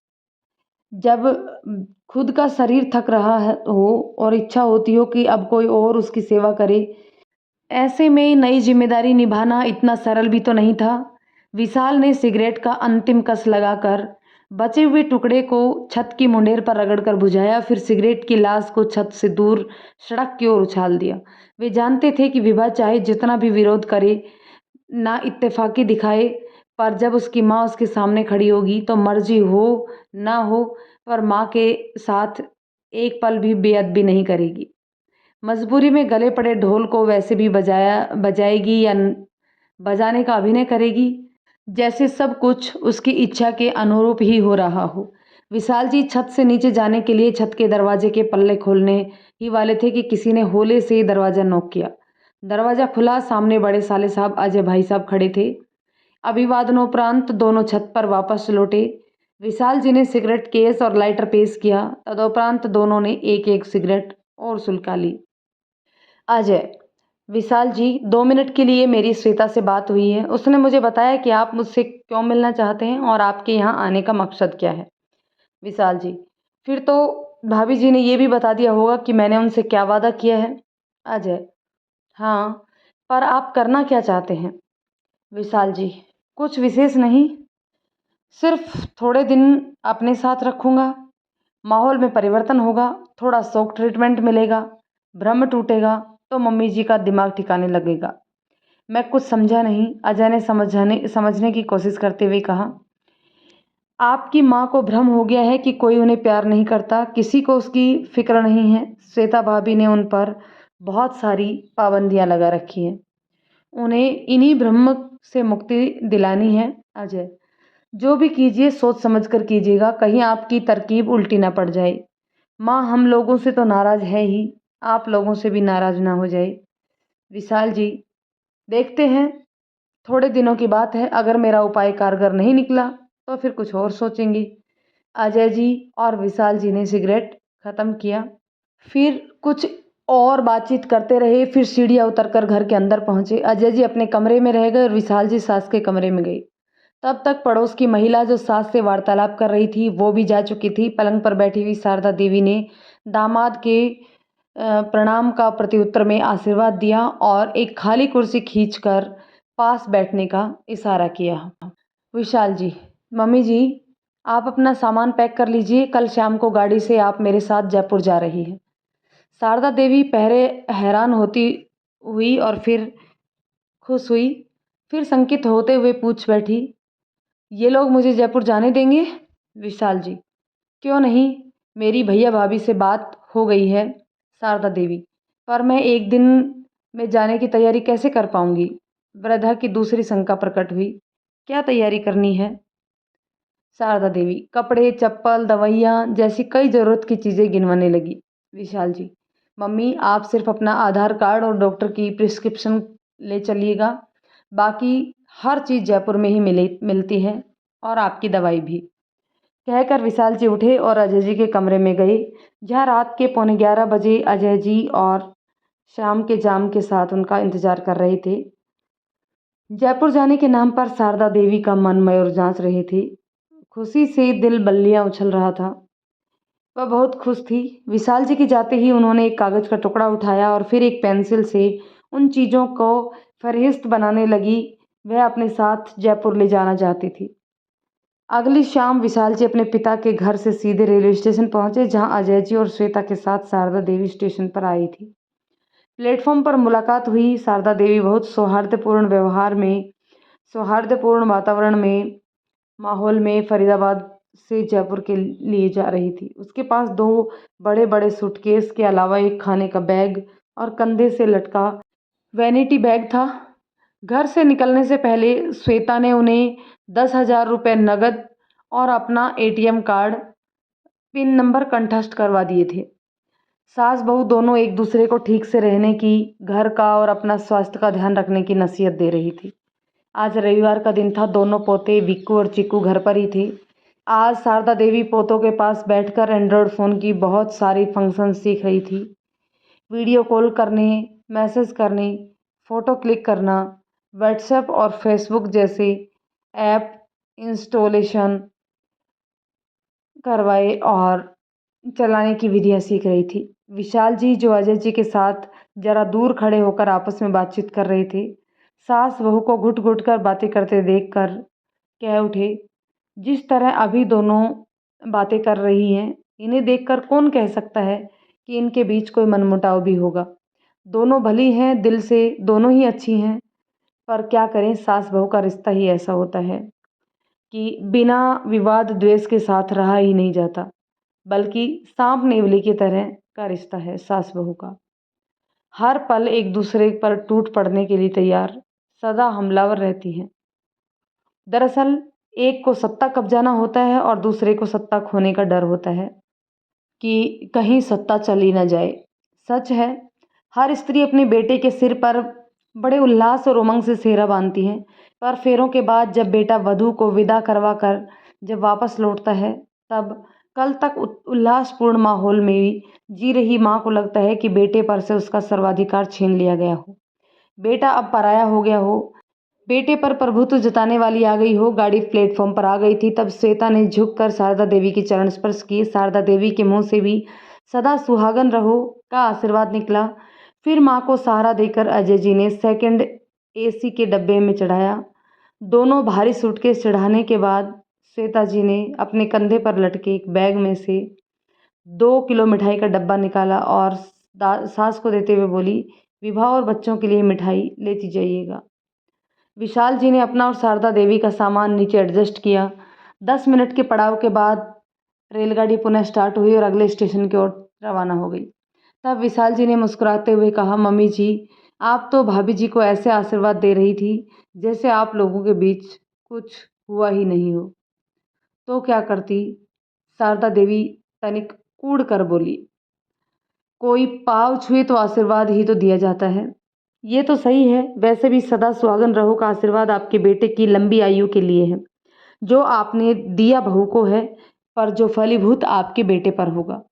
जब खुद का शरीर थक रहा हो और इच्छा होती हो कि अब कोई और उसकी सेवा करे, ऐसे में नई जिम्मेदारी निभाना इतना सरल भी तो नहीं था। विशाल ने सिगरेट का अंतिम कस लगाकर बचे हुए टुकड़े को छत की मुंडेर पर रगड़कर बुझाया, फिर सिगरेट की लाश को छत से दूर सड़क की ओर उछाल दिया। वे जानते थे कि विभा चाहे जितना भी विरोध करे, ना इत्तेफाकी दिखाए, पर जब उसकी माँ उसके सामने खड़ी होगी तो मर्जी हो ना हो, पर माँ के साथ एक पल भी बेअदबी नहीं करेगी। मजबूरी में गले पड़े ढोल को वैसे भी बजाएगी या बजाने का अभिनय करेगी जैसे सब कुछ उसकी इच्छा के अनुरूप ही हो रहा हो। विशाल जी छत से नीचे जाने के लिए छत के दरवाजे के पल्ले खोलने ही वाले थे कि किसी ने होले से दरवाज़ा नॉक किया। दरवाज़ा खुला, सामने बड़े साले साहब अजय भाई साहब खड़े थे। अभिवादनोपरांत दोनों छत पर वापस लौटे। विशाल जी ने सिगरेट केस और लाइटर पेश किया। तदोपरांत दोनों ने एक एक सिगरेट और सुलगा ली। अजय, विशाल जी, 2 मिनट के लिए मेरी श्वेता से बात हुई है। उसने मुझे बताया कि आप मुझसे क्यों मिलना चाहते हैं और आपके यहाँ आने का मकसद क्या है। विशाल जी, फिर तो भाभी जी ने ये भी बता दिया होगा कि मैंने उनसे क्या वादा किया है। अजय, हाँ, पर आप करना क्या चाहते हैं? विशाल जी, कुछ विशेष नहीं, सिर्फ थोड़े दिन अपने साथ रखूँगा। माहौल में परिवर्तन होगा, थोड़ा शॉक ट्रीटमेंट मिलेगा, भ्रम टूटेगा तो मम्मी जी का दिमाग ठिकाने लगेगा। मैं कुछ समझा नहीं, अजय ने समझने की कोशिश करते हुए कहा। आपकी माँ को भ्रम हो गया है कि कोई उन्हें प्यार नहीं करता, किसी को उसकी फिक्र नहीं है। श्वेता भाभी ने उन पर बहुत सारी पाबंदियाँ लगा रखी हैं। उन्हें इन्हीं भ्रम से मुक्ति दिलानी है। अजय, जो भी कीजिए सोच समझ कर कीजिएगा, कहीं आपकी तरकीब उल्टी ना पड़ जाए। माँ हम लोगों से तो नाराज़ है ही, आप लोगों से भी नाराज़ ना हो जाए। विशाल जी, देखते हैं, थोड़े दिनों की बात है, अगर मेरा उपाय कारगर नहीं निकला तो फिर कुछ और सोचेंगी। अजय जी और विशाल जी ने सिगरेट ख़त्म किया। फिर कुछ और बातचीत करते रहे। फिर सीढ़ियाँ उतरकर घर के अंदर पहुँचे। अजय जी अपने कमरे में रह गए और विशाल जी सास के कमरे में गई। तब तक पड़ोस की महिला जो सास से वार्तालाप कर रही थी वो भी जा चुकी थी। पलंग पर बैठी हुई शारदा देवी ने दामाद के प्रणाम का प्रत्युत्तर में आशीर्वाद दिया और एक खाली कुर्सी खींचकर पास बैठने का इशारा किया। विशाल जी, मम्मी जी, आप अपना सामान पैक कर लीजिए, कल शाम को गाड़ी से आप मेरे साथ जयपुर जा रही है। शारदा देवी पहले हैरान होती हुई और फिर खुश हुई, फिर शंकित होते हुए पूछ बैठी, ये लोग मुझे जयपुर जाने देंगे? विशाल जी, क्यों नहीं, मेरी भैया भाभी से बात हो गई है। शारदा देवी, पर मैं एक दिन में जाने की तैयारी कैसे कर पाऊंगी? वृद्धा की दूसरी शंका प्रकट हुई, क्या तैयारी करनी है? शारदा देवी, कपड़े, चप्पल, दवाइयाँ जैसी कई ज़रूरत की चीज़ें गिनवाने लगी। विशाल जी, मम्मी आप सिर्फ अपना आधार कार्ड और डॉक्टर की प्रिस्क्रिप्शन ले चलिएगा, बाकी हर चीज़ जयपुर में ही मिलती है और आपकी दवाई भी। कहकर विशाल जी उठे और अजय जी के कमरे में गए, जहाँ रात के 11:15 बजे अजय जी और शाम के जाम के साथ उनका इंतजार कर रहे थे। जयपुर जाने के नाम पर शारदा देवी का मन मयूर जांच रहे थे। खुशी से दिल बल्लियां उछल रहा था। वह बहुत खुश थी। विशाल जी के जाते ही उन्होंने एक कागज़ का टुकड़ा उठाया और फिर एक पेंसिल से उन चीज़ों को फहरिस्त बनाने लगी वह अपने साथ जयपुर ले जाना चाहती थी। अगली शाम विशाल जी अपने पिता के घर से सीधे रेलवे स्टेशन पहुंचे, जहां अजय जी और श्वेता के साथ शारदा देवी स्टेशन पर आई थी। प्लेटफॉर्म पर मुलाकात हुई। शारदा देवी बहुत सौहार्दपूर्ण वातावरण में माहौल में फरीदाबाद से जयपुर के लिए जा रही थी। उसके पास 2 बड़े-बड़े सूटकेस के अलावा एक खाने का बैग और कंधे से लटका वैनिटी बैग था। घर से निकलने से पहले श्वेता ने उन्हें 10,000 रुपये नकद और अपना एटीएम कार्ड पिन नंबर कंठस्थ करवा दिए थे। सास बहू दोनों एक दूसरे को ठीक से रहने की, घर का और अपना स्वास्थ्य का ध्यान रखने की नसीहत दे रही थी। आज रविवार का दिन था। दोनों पोते विक्कू और चिक्कू घर पर ही थे। आज शारदा देवी पोतों के पास बैठकर एंड्रॉयड फ़ोन की बहुत सारी फंक्शन सीख रही थी। वीडियो कॉल करने, मैसेज करने, फ़ोटो क्लिक करना, व्हाट्सएप और फेसबुक जैसे ऐप इंस्टॉलेशन करवाए और चलाने की विधियाँ सीख रही थी। विशाल जी जो अजय जी के साथ ज़रा दूर खड़े होकर आपस में बातचीत कर रहे थे, सास बहू को घुट-घुट कर बातें करते देखकर कह उठे, जिस तरह अभी दोनों बातें कर रही हैं, इन्हें देखकर कौन कह सकता है कि इनके बीच कोई मनमुटाव भी होगा। दोनों भली हैं दिल से, दोनों ही अच्छी हैं, पर क्या करें, सास बहू का रिश्ता ही ऐसा होता है कि बिना विवाद द्वेष के साथ रहा ही नहीं जाता, बल्कि सांप नेवले की तरह का रिश्ता है सास बहू का। हर पल एक दूसरे पर टूट पड़ने के लिए तैयार, सदा हमलावर रहती हैं। दरअसल एक को सत्ता कब्जाना होता है और दूसरे को सत्ता खोने का डर होता है कि कहीं सत्ता चली ना जाए। सच है, हर स्त्री अपने बेटे के सिर पर बड़े उल्लास और उमंग से सेहरा बांधती है, पर फेरों के बाद जब बेटा वधू को विदा करवा कर जब वापस लौटता है, तब कल तक उल्लासपूर्ण माहौल में भी जी रही माँ को लगता है कि बेटे पर से उसका सर्वाधिकार छीन लिया गया हो, बेटा अब पराया हो गया हो, बेटे पर प्रभुत्व जताने वाली आ गई हो। गाड़ी प्लेटफॉर्म पर आ गई थी। तब श्वेता ने झुककर शारदा देवी की चरण स्पर्श किए। शारदा देवी के मुंह से भी सदा सुहागन रहो का आशीर्वाद निकला। फिर माँ को सहारा देकर अजय जी ने सेकंड एसी के डब्बे में चढ़ाया। दोनों भारी सूटकेस चढ़ाने के बाद श्वेता जी ने अपने कंधे पर लटके एक बैग में से 2 किलो मिठाई का डब्बा निकाला और सास को देते हुए बोली, विवाह और बच्चों के लिए मिठाई लेती जाइएगा। विशाल जी ने अपना और शारदा देवी का सामान नीचे एडजस्ट किया। 10 मिनट के पड़ाव के बाद रेलगाड़ी पुनः स्टार्ट हुई और अगले स्टेशन की ओर रवाना हो गई। तब विशाल जी ने मुस्कुराते हुए कहा, मम्मी जी, आप तो भाभी जी को ऐसे आशीर्वाद दे रही थी जैसे आप लोगों के बीच कुछ हुआ ही नहीं हो। तो क्या करती? शारदा देवी तनिक कूड़ कर बोली, कोई पाँव छुए तो आशीर्वाद ही तो दिया जाता है। ये तो सही है, वैसे भी सदा सुहागन रहो का आशीर्वाद आपके बेटे की लंबी आयु के लिए है। जो आपने दिया बहू को है, पर जो फलीभूत आपके बेटे पर होगा।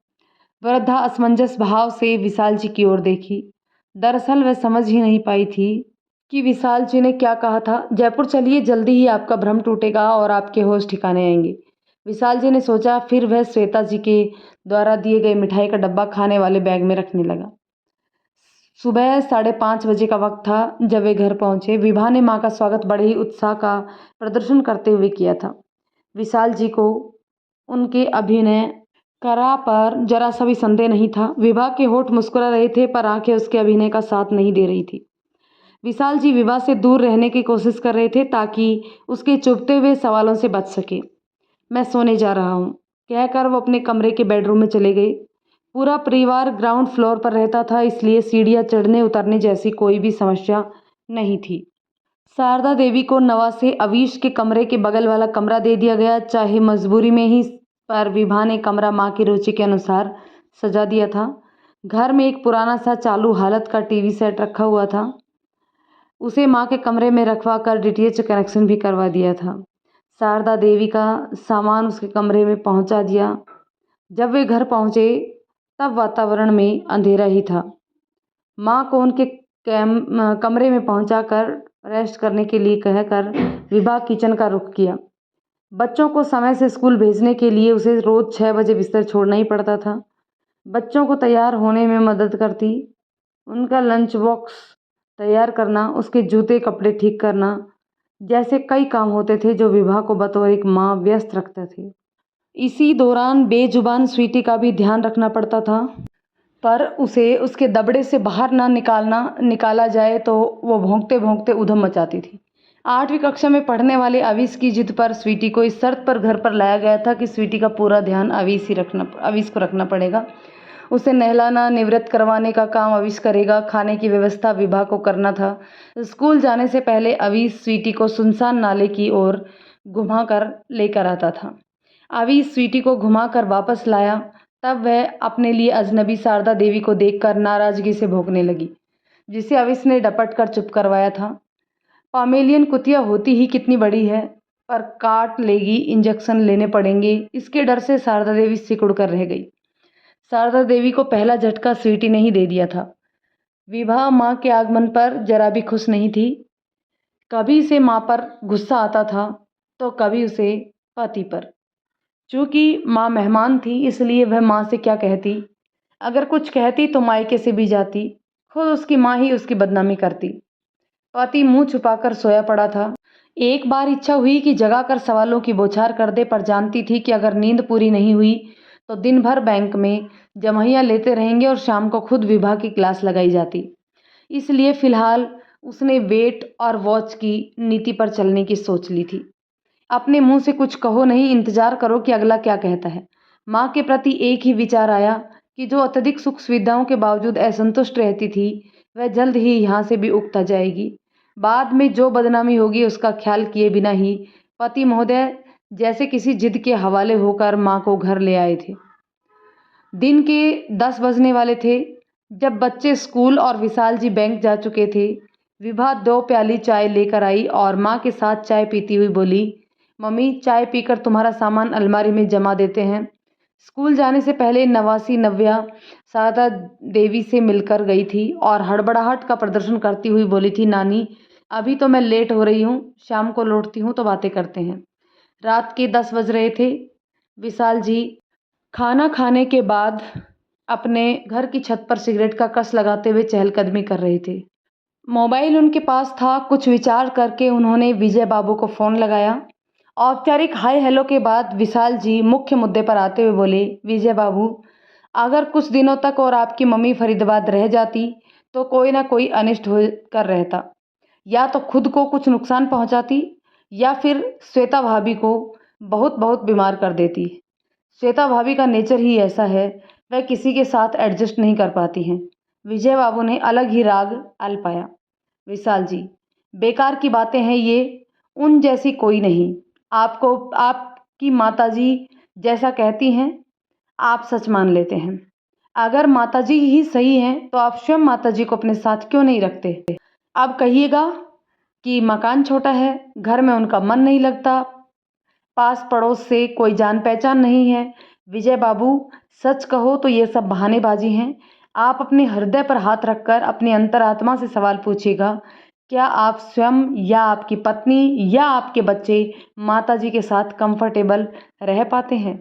वृद्धा असमंजस भाव से विशाल जी की ओर देखी। दरअसल वह समझ ही नहीं पाई थी कि विशाल जी ने क्या कहा था। जयपुर चलिए, जल्दी ही आपका भ्रम टूटेगा और आपके होश ठिकाने आएंगे, विशाल जी ने सोचा। फिर वह श्वेता जी के द्वारा दिए गए मिठाई का डब्बा खाने वाले बैग में रखने लगा। सुबह 5:30 बजे का वक्त था जब वे घर पहुंचे। विभा ने माँ का स्वागत बड़े ही उत्साह का प्रदर्शन करते हुए किया था। विशाल जी को उनके अभिनय करा पर जरा सा भी संदेह नहीं था। विभा के होठ मुस्कुरा रहे थे, पर आंखें उसके अभिनय का साथ नहीं दे रही थी। विशाल जी विभा से दूर रहने की कोशिश कर रहे थे ताकि उसके चुभते हुए सवालों से बच सके। मैं सोने जा रहा हूँ, कहकर वो अपने कमरे के बेडरूम में चले गए। पूरा परिवार ग्राउंड फ्लोर पर रहता था, इसलिए सीढ़ियाँ चढ़ने उतरने जैसी कोई भी समस्या नहीं थी। शारदा देवी को नवासे अवीश के कमरे के बगल वाला कमरा दे दिया गया, चाहे मजबूरी में ही, पर विभा ने कमरा माँ की रुचि के अनुसार सजा दिया था। घर में एक पुराना सा चालू हालत का टीवी सेट रखा हुआ था, उसे माँ के कमरे में रखवा कर डीटीएच कनेक्शन भी करवा दिया था। शारदा देवी का सामान उसके कमरे में पहुंचा दिया। जब वे घर पहुंचे तब वातावरण में अंधेरा ही था। माँ को उनके कमरे में पहुंचाकर रेस्ट करने के लिए कहकर विभा किचन का रुख किया। बच्चों को समय से स्कूल भेजने के लिए उसे रोज़ 6 बजे बिस्तर छोड़ना ही पड़ता था। बच्चों को तैयार होने में मदद करती, उनका लंच बॉक्स तैयार करना, उसके जूते कपड़े ठीक करना जैसे कई काम होते थे जो विभा को बतौर एक माँ व्यस्त रखते थे। इसी दौरान बेजुबान स्वीटी का भी ध्यान रखना पड़ता था, पर उसे उसके दबड़े से बाहर ना निकाला जाए तो वो भौंकते भौंकते उधम मचाती थी। 8वीं कक्षा में पढ़ने वाले अवीश की जिद पर स्वीटी को इस शर्त पर घर पर लाया गया था कि स्वीटी का पूरा ध्यान अवीश को रखना पड़ेगा। उसे नहलाना निवृत्त करवाने का काम अवीश करेगा, खाने की व्यवस्था विभा को करना था। स्कूल जाने से पहले अवीश स्वीटी को सुनसान नाले की ओर घुमा कर लेकर आता था। अवीश स्वीटी को घुमा कर वापस लाया, तब वह अपने लिए अजनबी शारदा देवी को देखकर नाराजगी से भौंकने लगी, जिसे अवीश ने डपट कर चुप करवाया था। पामेलियन कुतिया होती ही कितनी बड़ी है, पर काट लेगी, इंजेक्शन लेने पड़ेंगे, इसके डर से शारदा देवी सिकुड़ कर रह गई। शारदा देवी को पहला झटका स्वीटी ने ही दे दिया था। विभा माँ के आगमन पर जरा भी खुश नहीं थी। कभी इसे माँ पर गुस्सा आता था तो कभी उसे पति पर। चूँकि माँ मेहमान थी इसलिए वह माँ से क्या कहती, अगर कुछ कहती तो मायके से भी जाती, खुद उसकी माँ ही उसकी बदनामी करती। पति मुंह छुपाकर सोया पड़ा था। एक बार इच्छा हुई कि जगाकर सवालों की बौछार कर दे, पर जानती थी कि अगर नींद पूरी नहीं हुई तो दिन भर बैंक में जमहिया लेते रहेंगे और शाम को खुद विभा की क्लास लगाई जाती। इसलिए फिलहाल उसने वेट और वॉच की नीति पर चलने की सोच ली थी। अपने मुंह से कुछ कहो नहीं, इंतजार करो कि अगला क्या कहता है। माँ के प्रति एक ही विचार आया कि जो अत्यधिक सुख सुविधाओं के बावजूद असंतुष्ट रहती थी, वह जल्द ही यहाँ से भी उगता जाएगी। बाद में जो बदनामी होगी उसका ख्याल किए बिना ही पति महोदय जैसे किसी जिद के हवाले होकर माँ को घर ले आए थे। दिन के 10 बजने वाले थे जब बच्चे स्कूल और विशाल जी बैंक जा चुके थे। विभा 2 प्याली चाय लेकर आई और माँ के साथ चाय पीती हुई बोली, मम्मी चाय पीकर तुम्हारा सामान अलमारी में जमा देते हैं। स्कूल जाने से पहले नवासी नव्या शारदा देवी से मिलकर गई थी और हड़बड़ाहट का प्रदर्शन करती हुई बोली थी, नानी अभी तो मैं लेट हो रही हूँ, शाम को लौटती हूँ तो बातें करते हैं। रात के 10 बज रहे थे। विशाल जी खाना खाने के बाद अपने घर की छत पर सिगरेट का कस लगाते हुए चहलकदमी कर रहे थे। मोबाइल उनके पास था। कुछ विचार करके उन्होंने विजय बाबू को फ़ोन लगाया। औपचारिक हाय हेलो के बाद विशाल जी मुख्य मुद्दे पर आते हुए बोले, विजय बाबू अगर कुछ दिनों तक और आपकी मम्मी फरीदाबाद रह जाती तो कोई ना कोई अनिष्ट हो कर रहता, या तो खुद को कुछ नुकसान पहुंचाती या फिर श्वेता भाभी को बहुत बहुत बीमार कर देती। श्वेता भाभी का नेचर ही ऐसा है, वह किसी के साथ एडजस्ट नहीं कर पाती हैं। विजय बाबू ने अलग ही राग अल्पाया। विशाल जी बेकार की बातें हैं ये, उन जैसी कोई नहीं। आपको आपकी माताजी जैसा कहती हैं आप सच मान लेते हैं। अगर माताजी ही सही हैं तो आप स्वयं माताजी को अपने साथ क्यों नहीं रखते। अब कहिएगा कि मकान छोटा है, घर में उनका मन नहीं लगता, पास पड़ोस से कोई जान पहचान नहीं है। विजय बाबू, सच कहो तो ये सब बहानेबाजी हैं। आप अपने हृदय पर हाथ रखकर अपनी अंतरात्मा से सवाल पूछिएगा, क्या आप स्वयं या आपकी पत्नी या आपके बच्चे माताजी के साथ कंफर्टेबल रह पाते हैं?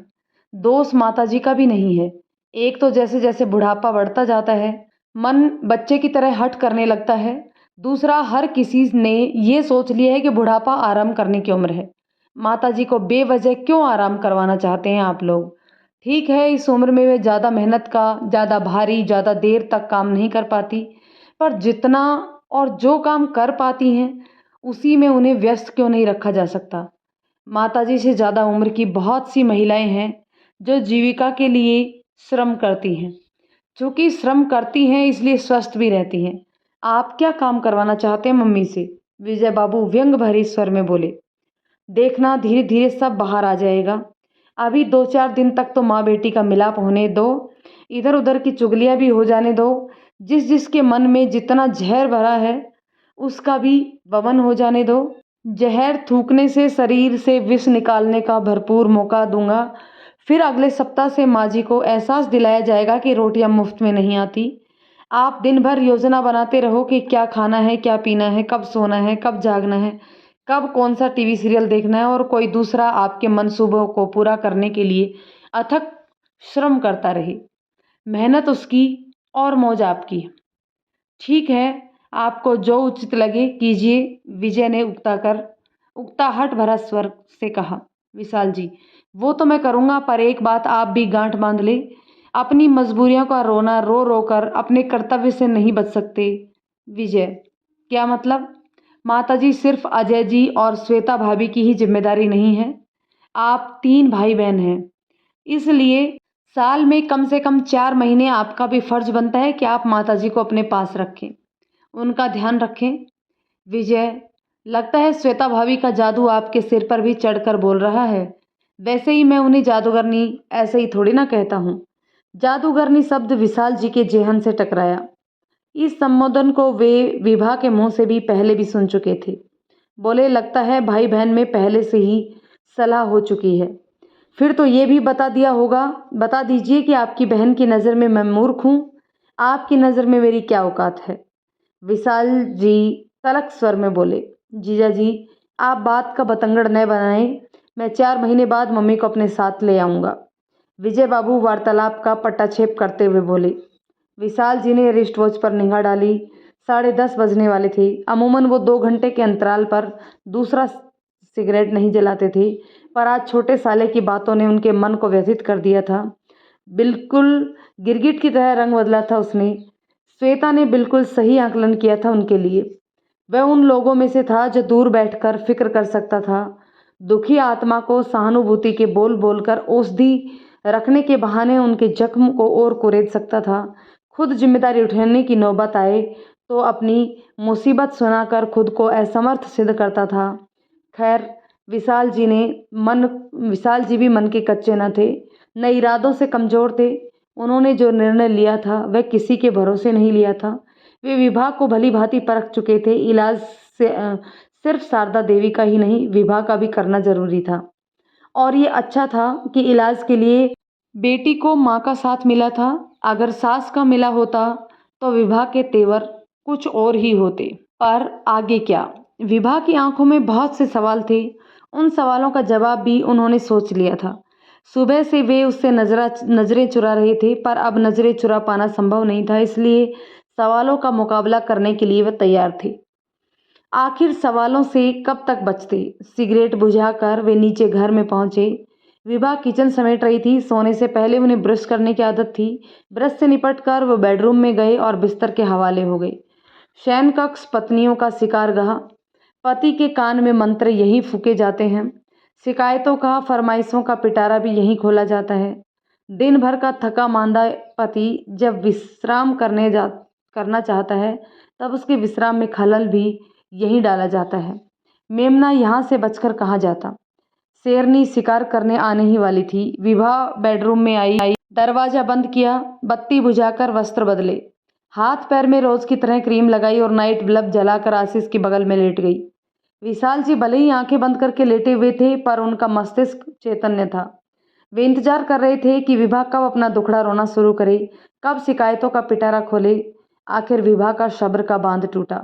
दोष माताजी का भी नहीं है। एक तो जैसे जैसे बुढ़ापा बढ़ता जाता है, मन बच्चे की तरह हठ करने लगता है। दूसरा, हर किसी ने ये सोच लिया है कि बुढ़ापा आराम करने की उम्र है। माताजी को बेवजह क्यों आराम करवाना चाहते हैं आप लोग? ठीक है, इस उम्र में वे ज़्यादा मेहनत का, ज़्यादा भारी, ज़्यादा देर तक काम नहीं कर पाती, पर जितना और जो काम कर पाती हैं, उसी में उन्हें व्यस्त क्यों नहीं रखा जा सकता? माताजी से ज़्यादा उम्र की बहुत सी महिलाएं हैं जो जीविका के लिए श्रम करती हैं। चूँकि श्रम करती हैं इसलिए स्वस्थ भी रहती हैं। आप क्या काम करवाना चाहते हैं मम्मी से? विजय बाबू व्यंग भरे स्वर में बोले। देखना, धीरे धीरे सब बाहर आ जाएगा। अभी 2-4 दिन तक तो माँ बेटी का मिलाप होने दो, इधर उधर की चुगलियाँ भी हो जाने दो। जिस जिसके मन में जितना जहर भरा है उसका भी वमन हो जाने दो। जहर थूकने से शरीर से विष निकालने का भरपूर मौका दूंगा। फिर अगले सप्ताह से माँ जी को एहसास दिलाया जाएगा कि रोटियां मुफ्त में नहीं आती। आप दिन भर योजना बनाते रहो कि क्या खाना है, क्या पीना है, कब सोना है, कब जागना है, कब कौन सा टीवी सीरियल देखना है, और कोई दूसरा आपके मंसूबों को पूरा करने के लिए अथक श्रम करता रहे। मेहनत उसकी और मौज आपकी। ठीक है, आपको जो उचित लगे कीजिए, विजय ने उकताहट भरा स्वर से कहा। विशाल जी, वो तो मैं करूँगा, पर एक बात आप भी गांठ बांध ले, अपनी मजबूरियों का रोना रो रो कर अपने कर्तव्य से नहीं बच सकते। विजय, क्या मतलब? माताजी सिर्फ अजय जी और श्वेता भाभी की ही जिम्मेदारी नहीं है, आप 3 भाई बहन हैं, इसलिए साल में कम से कम 4 महीने आपका भी फर्ज बनता है कि आप माताजी को अपने पास रखें, उनका ध्यान रखें। विजय, लगता है श्वेता भाभी का जादू आपके सिर पर भी चढ़कर बोल रहा है। वैसे ही मैं उन्हें जादूगरनी ऐसे ही थोड़ी ना कहता हूँ। जादूगरनी शब्द विशाल जी के जेहन से टकराया। इस संबोधन को वे विभा के मुंह से भी पहले भी सुन चुके थे। बोले, लगता है भाई बहन में पहले से ही सलाह हो चुकी है। फिर तो ये भी बता दीजिए कि आपकी बहन की नज़र में मैं मूर्ख हूँ, आपकी नज़र में मेरी क्या औकात है? विशाल जी तलख स्वर में बोले, जीजा जी, आप बात का बतंगड़ न बनाएं, मैं 4 महीने बाद मम्मी को अपने साथ ले आऊँगा। विजय बाबू वार्तालाप का पट्टाक्षेप करते हुए बोले। विशाल जी ने रिस्ट वॉच पर निगाह डाली। 10:30 बजने वाले थे। अमूमन वो 2 घंटे के अंतराल पर दूसरा सिगरेट नहीं जलाते थे, पर आज छोटे साले की बातों ने उनके मन को व्यथित कर दिया था। बिल्कुल गिरगिट की तरह रंग बदला था उसने। श्वेता ने बिल्कुल सही आकलन किया था उनके लिए। वह उन लोगों में से था जो दूर बैठकर फिक्र कर सकता था, दुखी आत्मा को सहानुभूति के बोल बोलकर औषधि रखने के बहाने उनके जख्म को और कुरेद सकता था। खुद जिम्मेदारी उठाने की नौबत आए तो अपनी मुसीबत सुनाकर खुद को असमर्थ सिद्ध करता था। खैर, विशाल जी भी मन के कच्चे न थे, न इरादों से कमज़ोर थे। उन्होंने जो निर्णय लिया था वह किसी के भरोसे नहीं लिया था। वे विभा को भली भांति परख चुके थे। इलाज से सिर्फ शारदा देवी का ही नहीं, विभा का भी करना जरूरी था। और ये अच्छा था कि इलाज के लिए बेटी को माँ का साथ मिला था। अगर सास का मिला होता तो विभा के तेवर कुछ और ही होते। पर आगे क्या? विभा की आंखों में बहुत से सवाल थे। उन सवालों का जवाब भी उन्होंने सोच लिया था। सुबह से वे उससे नजरें चुरा रहे थे, पर अब नजरें चुरा पाना संभव नहीं था, इसलिए सवालों का मुकाबला करने के लिए वह तैयार थे। आखिर सवालों से कब तक बचते? सिगरेट बुझाकर वे नीचे घर में पहुंचे। विभा किचन समेट रही थी। सोने से पहले उन्हें ब्रश करने की आदत थी। ब्रश से निपटकर वो बेडरूम में गए और बिस्तर के हवाले हो गए। शयन कक्ष पत्नियों का शिकारगाह। पति के कान में मंत्र यहीं फूके जाते हैं। शिकायतों का, फरमाइशों का पिटारा भी यहीं खोला जाता है। दिन भर का थका मांदा पति जब विश्राम करना चाहता है, तब उसके विश्राम में खलल भी यहीं डाला जाता है। मेमना यहाँ से बचकर कहाँ जाता? शेरनी शिकार करने आने ही वाली थी। विभा बेडरूम में आई, दरवाजा बंद किया, बत्ती बुझाकर वस्त्र बदले, हाथ पैर में रोज की तरह क्रीम लगाई और नाइट बल्ब जलाकर आशीष के बगल में लेट गई। विशाल जी भले ही आंखें बंद करके लेटे हुए थे, पर उनका मस्तिष्क चैतन्य था। वे इंतजार कर रहे थे कि विभा कब अपना दुखड़ा रोना शुरू करे, कब शिकायतों का पिटारा खोले। आखिर विभा का सब्र का बांध टूटा।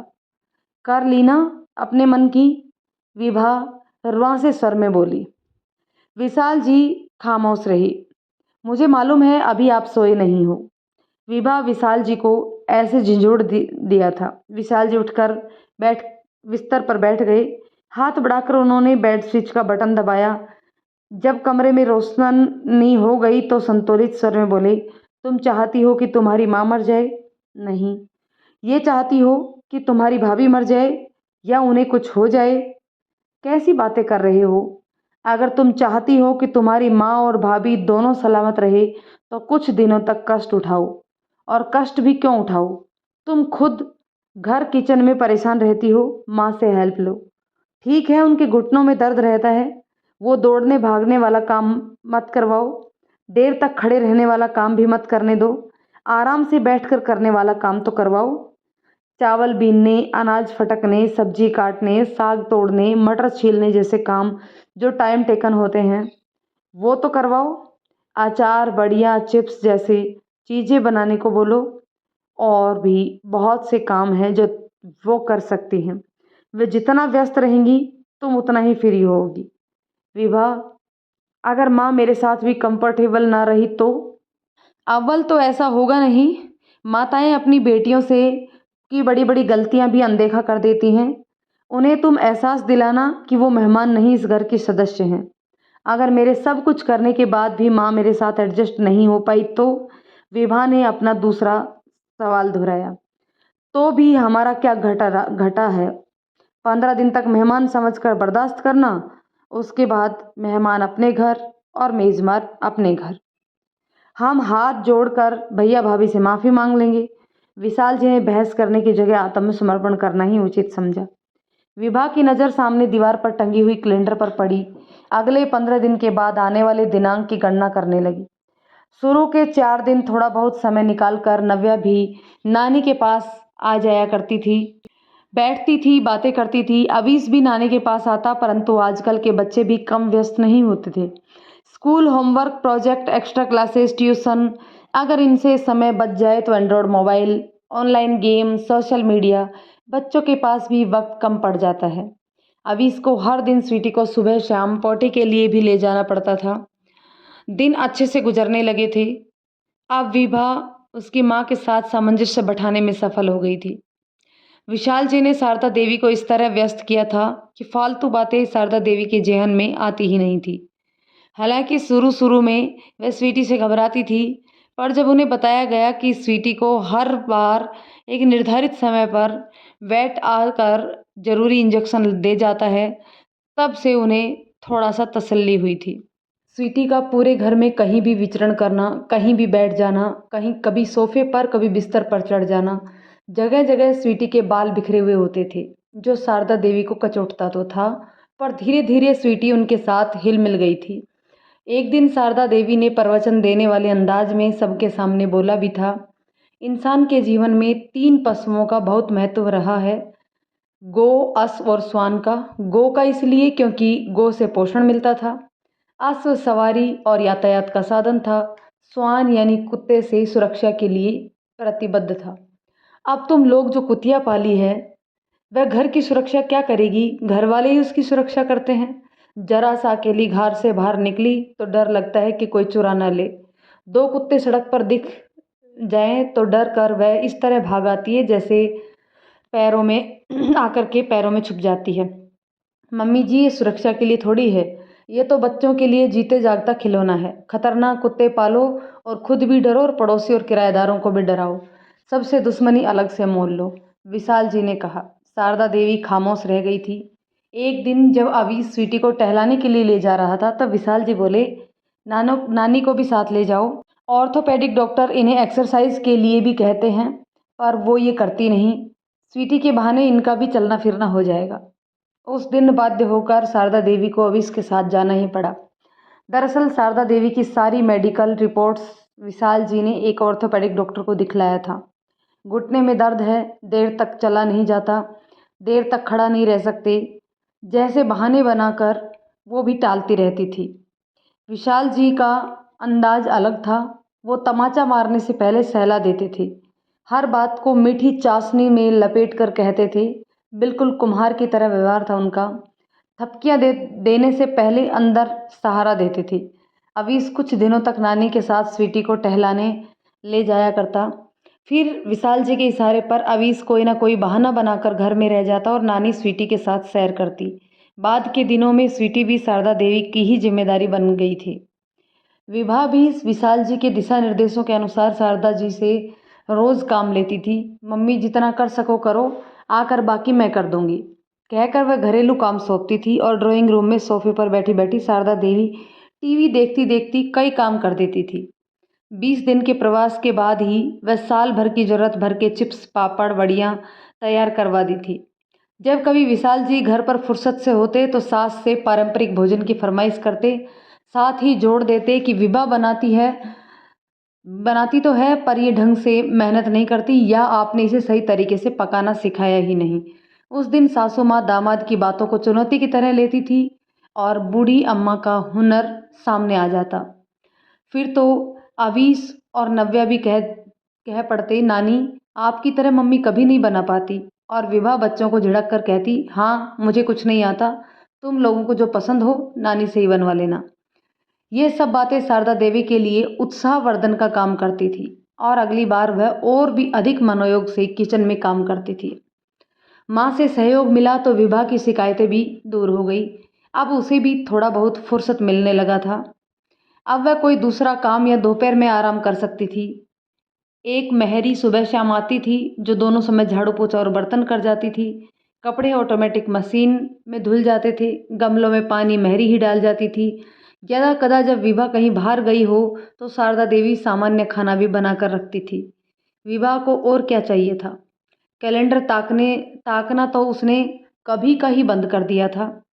कर ली ना अपने मन की, विभा रुआंसे स्वर में बोली। विशाल जी खामोश रही। मुझे मालूम है अभी आप सोए नहीं हो। विभा विशाल जी को ऐसे झिंझोड़ दिया था। विशाल जी उठकर बैठ बिस्तर पर बैठ गए। हाथ बढ़ाकर उन्होंने बेड स्विच का बटन दबाया। जब कमरे में रोशनी हो गई तो संतुलित स्वर में बोले, तुम चाहती हो कि तुम्हारी माँ मर जाए? नहीं। ये चाहती हो कि तुम्हारी भाभी मर जाए या उन्हें कुछ हो जाए? कैसी बातें कर रहे हो? अगर तुम चाहती हो कि तुम्हारी माँ और भाभी दोनों सलामत रहे तो कुछ दिनों तक कष्ट उठाओ। और कष्ट भी क्यों उठाओ? तुम खुद घर किचन में परेशान रहती हो, माँ से हेल्प लो। ठीक है, उनके घुटनों में दर्द रहता है, वो दौड़ने भागने वाला काम मत करवाओ। देर तक खड़े रहने वाला काम भी मत करने दो। आराम से बैठकर करने वाला काम तो करवाओ। चावल बीनने, अनाज फटकने, सब्जी काटने, साग तोड़ने, मटर छीलने जैसे काम जो टाइम टेकन होते हैं वो तो करवाओ। अचार, बड़ियाँ, चिप्स जैसे चीज़ें बनाने को बोलो। और भी बहुत से काम हैं जो वो कर सकती हैं। वे जितना व्यस्त रहेंगी तुम उतना ही फ्री होगी। विभा, अगर माँ मेरे साथ भी कंफर्टेबल ना रही तो? अव्वल तो ऐसा होगा नहीं। माताएं अपनी बेटियों से की बड़ी बड़ी गलतियां भी अनदेखा कर देती हैं। उन्हें तुम एहसास दिलाना कि वो मेहमान नहीं, इस घर के सदस्य हैं। अगर मेरे सब कुछ करने के बाद भी माँ मेरे साथ एडजस्ट नहीं हो पाई तो? विभा ने अपना दूसरा सवाल दोहराया। तो भी हमारा क्या घटा घटा है? 15 दिन तक मेहमान समझकर बर्दाश्त करना, उसके बाद मेहमान अपने घर और मेजबान अपने घर। हम हाथ जोड़कर भैया भाभी से माफ़ी मांग लेंगे। विशाल जी ने बहस करने की जगह आत्मसमर्पण करना ही उचित समझा। विभा की नज़र सामने दीवार पर टंगी हुई कैलेंडर पर पड़ी। अगले 15 दिन के बाद आने वाले दिनांक की गणना करने लगी। शुरू के 4 दिन थोड़ा बहुत समय निकालकर नव्या भी नानी के पास आ जाया करती थी, बैठती थी, बातें करती थी। अवीस भी नानी के पास आता, परंतु आजकल के बच्चे भी कम व्यस्त नहीं होते थे। School, homework, project, extra classes, tuition, अगर इनसे समय बच जाए तो Android mobile, online game, social media, बच्चों के पास भी वक्त कम पड़ जाता है। अवीस को हर दिन स्वीटी को सुबह शाम पोटी के लिए भी ले जाना पड़ता था। दिन अच्छे से गुजरने लगे थे। अब विभा उसकी माँ के साथ सामंजस्य बैठाने में सफल हो गई थी। विशाल जी ने शारदा देवी को इस तरह व्यस्त किया था कि फालतू बातें शारदा देवी के जेहन में आती ही नहीं थी। हालांकि शुरू शुरू में वह स्वीटी से घबराती थी, पर जब उन्हें बताया गया कि स्वीटी को हर बार एक निर्धारित समय पर वेट आकर जरूरी इंजेक्शन दे जाता है, तब से उन्हें थोड़ा सा तसल्ली हुई थी। स्वीटी का पूरे घर में कहीं भी विचरण करना, कहीं भी बैठ जाना, कहीं कभी सोफे पर कभी बिस्तर पर चढ़ जाना, जगह जगह स्वीटी के बाल बिखरे हुए होते थे, जो शारदा देवी को कचोटता तो था, पर धीरे धीरे स्वीटी उनके साथ हिल मिल गई थी। एक दिन शारदा देवी ने प्रवचन देने वाले अंदाज में सबके सामने बोला भी था, इंसान के जीवन में 3 पशुओं का बहुत महत्व रहा है, गो, अश्व और श्वान का। गो का इसलिए क्योंकि गो से पोषण मिलता था, अश्व सवारी और यातायात का साधन था, श्वान यानी कुत्ते से सुरक्षा के लिए प्रतिबद्ध था। अब तुम लोग जो कुतिया पाली है वह घर की सुरक्षा क्या करेगी? घर वाले ही उसकी सुरक्षा करते हैं। जरा सा अकेली घर से बाहर निकली तो डर लगता है कि कोई चुरा ना ले। 2 कुत्ते सड़क पर दिख जाएं तो डर कर वह इस तरह भाग आती है जैसे पैरों में आकर के पैरों में छुप जाती है। मम्मी जी, ये सुरक्षा के लिए थोड़ी है, ये तो बच्चों के लिए जीते जागता खिलौना है। खतरनाक कुत्ते पालो और खुद भी डरो और पड़ोसी और किराएदारों को भी डराओ, सबसे दुश्मनी अलग से मोल लो, विशाल जी ने कहा। शारदा देवी खामोश रह गई थी। एक दिन जब अभी स्वीटी को टहलाने के लिए ले जा रहा था तब विशाल जी बोले, नानो नानी को भी साथ ले जाओ। ऑर्थोपेडिक डॉक्टर इन्हें एक्सरसाइज के लिए भी कहते हैं, पर वो ये करती नहीं। स्वीटी के बहाने इनका भी चलना फिरना हो जाएगा। उस दिन बाध्य होकर शारदा देवी को अविश के साथ जाना ही पड़ा। दरअसल शारदा देवी की सारी मेडिकल रिपोर्ट्स विशाल जी ने एक ऑर्थोपेडिक डॉक्टर को दिखलाया था। घुटने में दर्द है, देर तक चला नहीं जाता, देर तक खड़ा नहीं रह सकते, जैसे बहाने बनाकर वो भी टालती रहती थी। विशाल जी का अंदाज अलग था। वो तमाचा मारने से पहले सहला देते थे। हर बात को मीठी चाशनी में लपेट कर कहते थे। बिल्कुल कुम्हार की तरह व्यवहार था उनका। थपकियाँ देने से पहले अंदर सहारा देते थे। अवीस कुछ दिनों तक नानी के साथ स्वीटी को टहलाने ले जाया करता। फिर विशाल जी के इशारे पर अवीस कोई ना कोई बहाना बनाकर घर में रह जाता और नानी स्वीटी के साथ सैर करती। बाद के दिनों में स्वीटी भी शारदा देवी की ही जिम्मेदारी बन गई थी। विभा भी विशाल जी के दिशा निर्देशों के अनुसार शारदा जी से रोज़ काम लेती थी। मम्मी जितना कर सको करो, आकर बाकी मैं कर दूंगी कहकर वह घरेलू काम सौंपती थी और ड्राइंग रूम में सोफे पर बैठी बैठी शारदा देवी टीवी देखती देखती कई काम कर देती थी। 20 दिन के प्रवास के बाद ही वह साल भर की जरूरत भर के चिप्स पापड़ वड़ियाँ तैयार करवा दी थी। जब कभी विशाल जी घर पर फुर्सत से होते तो सास से पारंपरिक भोजन की फरमाइश करते। साथ ही जोड़ देते कि विभा बनाती तो है पर ये ढंग से मेहनत नहीं करती या आपने इसे सही तरीके से पकाना सिखाया ही नहीं। उस दिन सासू माँ दामाद की बातों को चुनौती की तरह लेती थी और बूढ़ी अम्मा का हुनर सामने आ जाता। फिर तो अवीस और नव्या भी कह पड़ते, नानी आपकी तरह मम्मी कभी नहीं बना पाती। और विभा बच्चों को झिड़क कर कहती, हाँ मुझे कुछ नहीं आता, तुम लोगों को जो पसंद हो नानी से ही बनवा लेना। ये सब बातें शारदा देवी के लिए उत्साहवर्धन का काम करती थी और अगली बार वह और भी अधिक मनोयोग से किचन में काम करती थी। माँ से सहयोग मिला तो विभा की शिकायतें भी दूर हो गई। अब उसे भी थोड़ा बहुत फुर्सत मिलने लगा था। अब वह कोई दूसरा काम या दोपहर में आराम कर सकती थी। एक मेहरी सुबह शाम आती थी जो दोनों समय झाड़ू पोछा और बर्तन कर जाती थी। कपड़े ऑटोमेटिक मशीन में धुल जाते थे। गमलों में पानी मेहरी ही डाल जाती थी। यदा कदा जब विभा कहीं बाहर गई हो तो शारदा देवी सामान्य खाना भी बनाकर रखती थी। विभा को और क्या चाहिए था। कैलेंडर ताकना तो उसने कभी का ही बंद कर दिया था।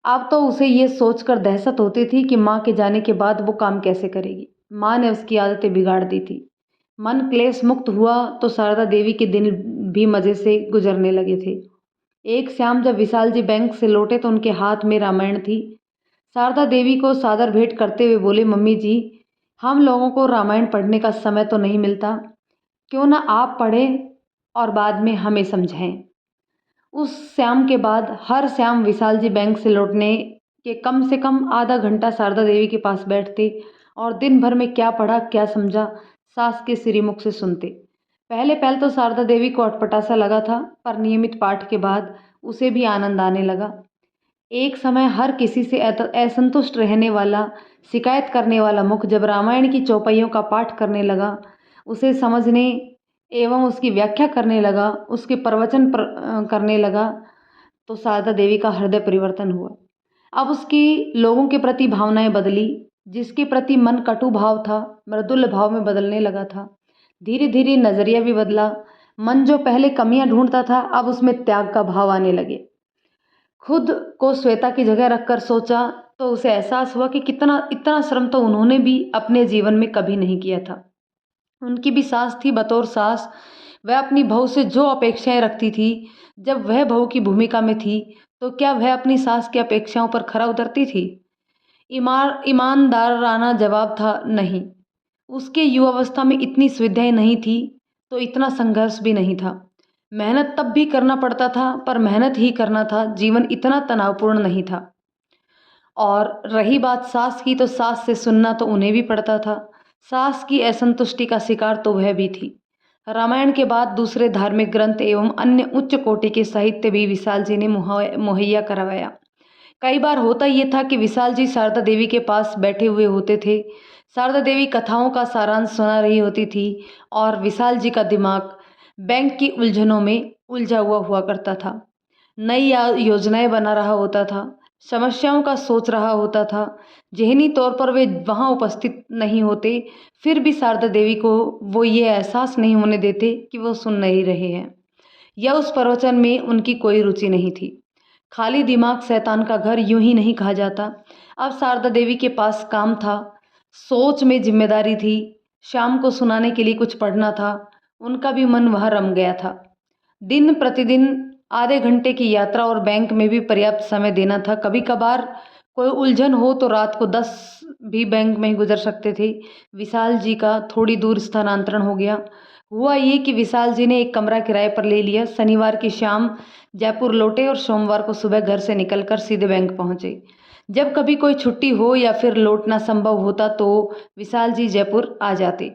अब तो उसे ये सोचकर दहशत होती थी कि माँ के जाने के बाद वो काम कैसे करेगी। माँ ने उसकी आदतें बिगाड़ दी थी। मन क्लेश मुक्त हुआ तो शारदा देवी के दिन भी मज़े से गुजरने लगे थे। एक शाम जब विशाल जी बैंक से लौटे तो उनके हाथ में रामायण थी। शारदा देवी को सादर भेंट करते हुए बोले, मम्मी जी हम लोगों को रामायण पढ़ने का समय तो नहीं मिलता, क्यों ना आप पढ़ें और बाद में हमें समझाएं। उस शाम के बाद हर शाम विशाल जी बैंक से लौटने के कम से कम आधा घंटा शारदा देवी के पास बैठते और दिन भर में क्या पढ़ा क्या समझा सास के श्रीमुख से सुनते। पहले पहल तो शारदा देवी को अटपटा सा लगा था, पर नियमित पाठ के बाद उसे भी आनंद आने लगा। एक समय हर किसी से असंतुष्ट रहने वाला, शिकायत करने वाला मुख जब रामायण की चौपाइयों का पाठ करने लगा, उसे समझने एवं उसकी व्याख्या करने लगा, उसके करने लगा, तो शारदा देवी का हृदय परिवर्तन हुआ। अब उसकी लोगों के प्रति भावनाएं बदली। जिसके प्रति मन कटु भाव था मृदुल भाव में बदलने लगा था। धीरे धीरे नजरिया भी बदला। मन जो पहले कमियां ढूंढता था अब उसमें त्याग का भाव आने लगे। खुद को श्वेता की जगह रखकर सोचा तो उसे एहसास हुआ कि कितना इतना श्रम तो उन्होंने भी अपने जीवन में कभी नहीं किया था। उनकी भी सास थी बतौर सास। वह अपनी बहू से जो अपेक्षाएं रखती थी, जब वह बहू की भूमिका में थी तो क्या वह अपनी सास की अपेक्षाओं पर खरा उतरती थी? ईमानदाराना जवाब था, नहीं। उसके युवावस्था में इतनी सुविधाएं नहीं थी तो इतना संघर्ष भी नहीं था। मेहनत तब भी करना पड़ता था, पर मेहनत ही करना था। जीवन इतना तनावपूर्ण नहीं था। और रही बात सास की, तो सास से सुनना तो उन्हें भी पड़ता था। सास की असंतुष्टि का शिकार तो वह भी थी। रामायण के बाद दूसरे धार्मिक ग्रंथ एवं अन्य उच्च कोटि के साहित्य भी विशाल जी ने मुहैया करवाया। कई बार होता ये था कि विशाल जी शारदा देवी के पास बैठे हुए होते थे। शारदा देवी कथाओं का सारांश सुना रही होती थी और विशाल जी का दिमाग बैंक की उलझनों में उलझा हुआ करता था। नई योजनाएं बना रहा होता था, समस्याओं का सोच रहा होता था। ज़हनी तौर पर वे वहाँ उपस्थित नहीं होते, फिर भी शारदा देवी को वो ये एहसास नहीं होने देते कि वो सुन नहीं रहे हैं या उस प्रवचन में उनकी कोई रुचि नहीं थी। खाली दिमाग शैतान का घर यूं ही नहीं कहा जाता। अब शारदा देवी के पास काम था, सोच में जिम्मेदारी थी, शाम को सुनाने के लिए कुछ पढ़ना था। उनका भी मन वहाँ रम गया था। दिन प्रतिदिन आधे घंटे की यात्रा और बैंक में भी पर्याप्त समय देना था। कभी कभार कोई उलझन हो तो रात को 10 भी बैंक में ही गुजर सकते थे। विशाल जी का थोड़ी दूर स्थानांतरण हो गया। हुआ ये कि विशाल जी ने एक कमरा किराए पर ले लिया। शनिवार की शाम जयपुर लौटे और सोमवार को सुबह घर से निकलकर सीधे बैंक पहुंचे। जब कभी कोई छुट्टी हो या फिर लौटना संभव होता तो विशाल जी जयपुर आ जाते।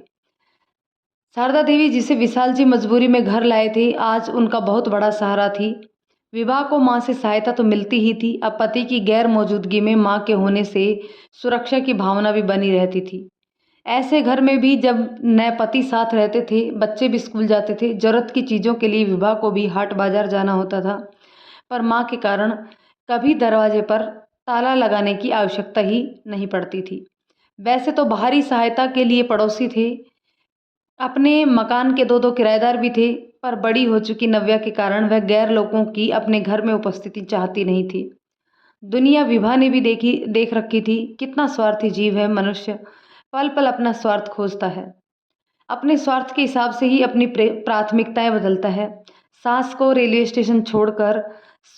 शारदा देवी जिसे विशाल जी मजबूरी में घर लाए थे, आज उनका बहुत बड़ा सहारा थी। विवाह को माँ से सहायता तो मिलती ही थी, अब पति की गैर मौजूदगी में माँ के होने से सुरक्षा की भावना भी बनी रहती थी। ऐसे घर में भी जब नए पति साथ रहते थे, बच्चे भी स्कूल जाते थे, जरूरत की चीज़ों के लिए विवाह को भी हाट बाजार जाना होता था, पर माँ के कारण कभी दरवाजे पर ताला लगाने की आवश्यकता ही नहीं पड़ती थी। वैसे तो बाहरी सहायता के लिए पड़ोसी थे, अपने मकान के 2-2 किराएदार भी थे, पर बड़ी हो चुकी नव्या के कारण वह गैर लोगों की अपने घर में उपस्थिति चाहती नहीं थी। दुनिया विभा ने भी देख रखी थी, कितना स्वार्थी जीव है मनुष्य, पल पल अपना स्वार्थ खोजता है। अपने स्वार्थ के हिसाब से ही अपनी प्राथमिकताएं बदलता है। सास को रेलवे स्टेशन छोड़कर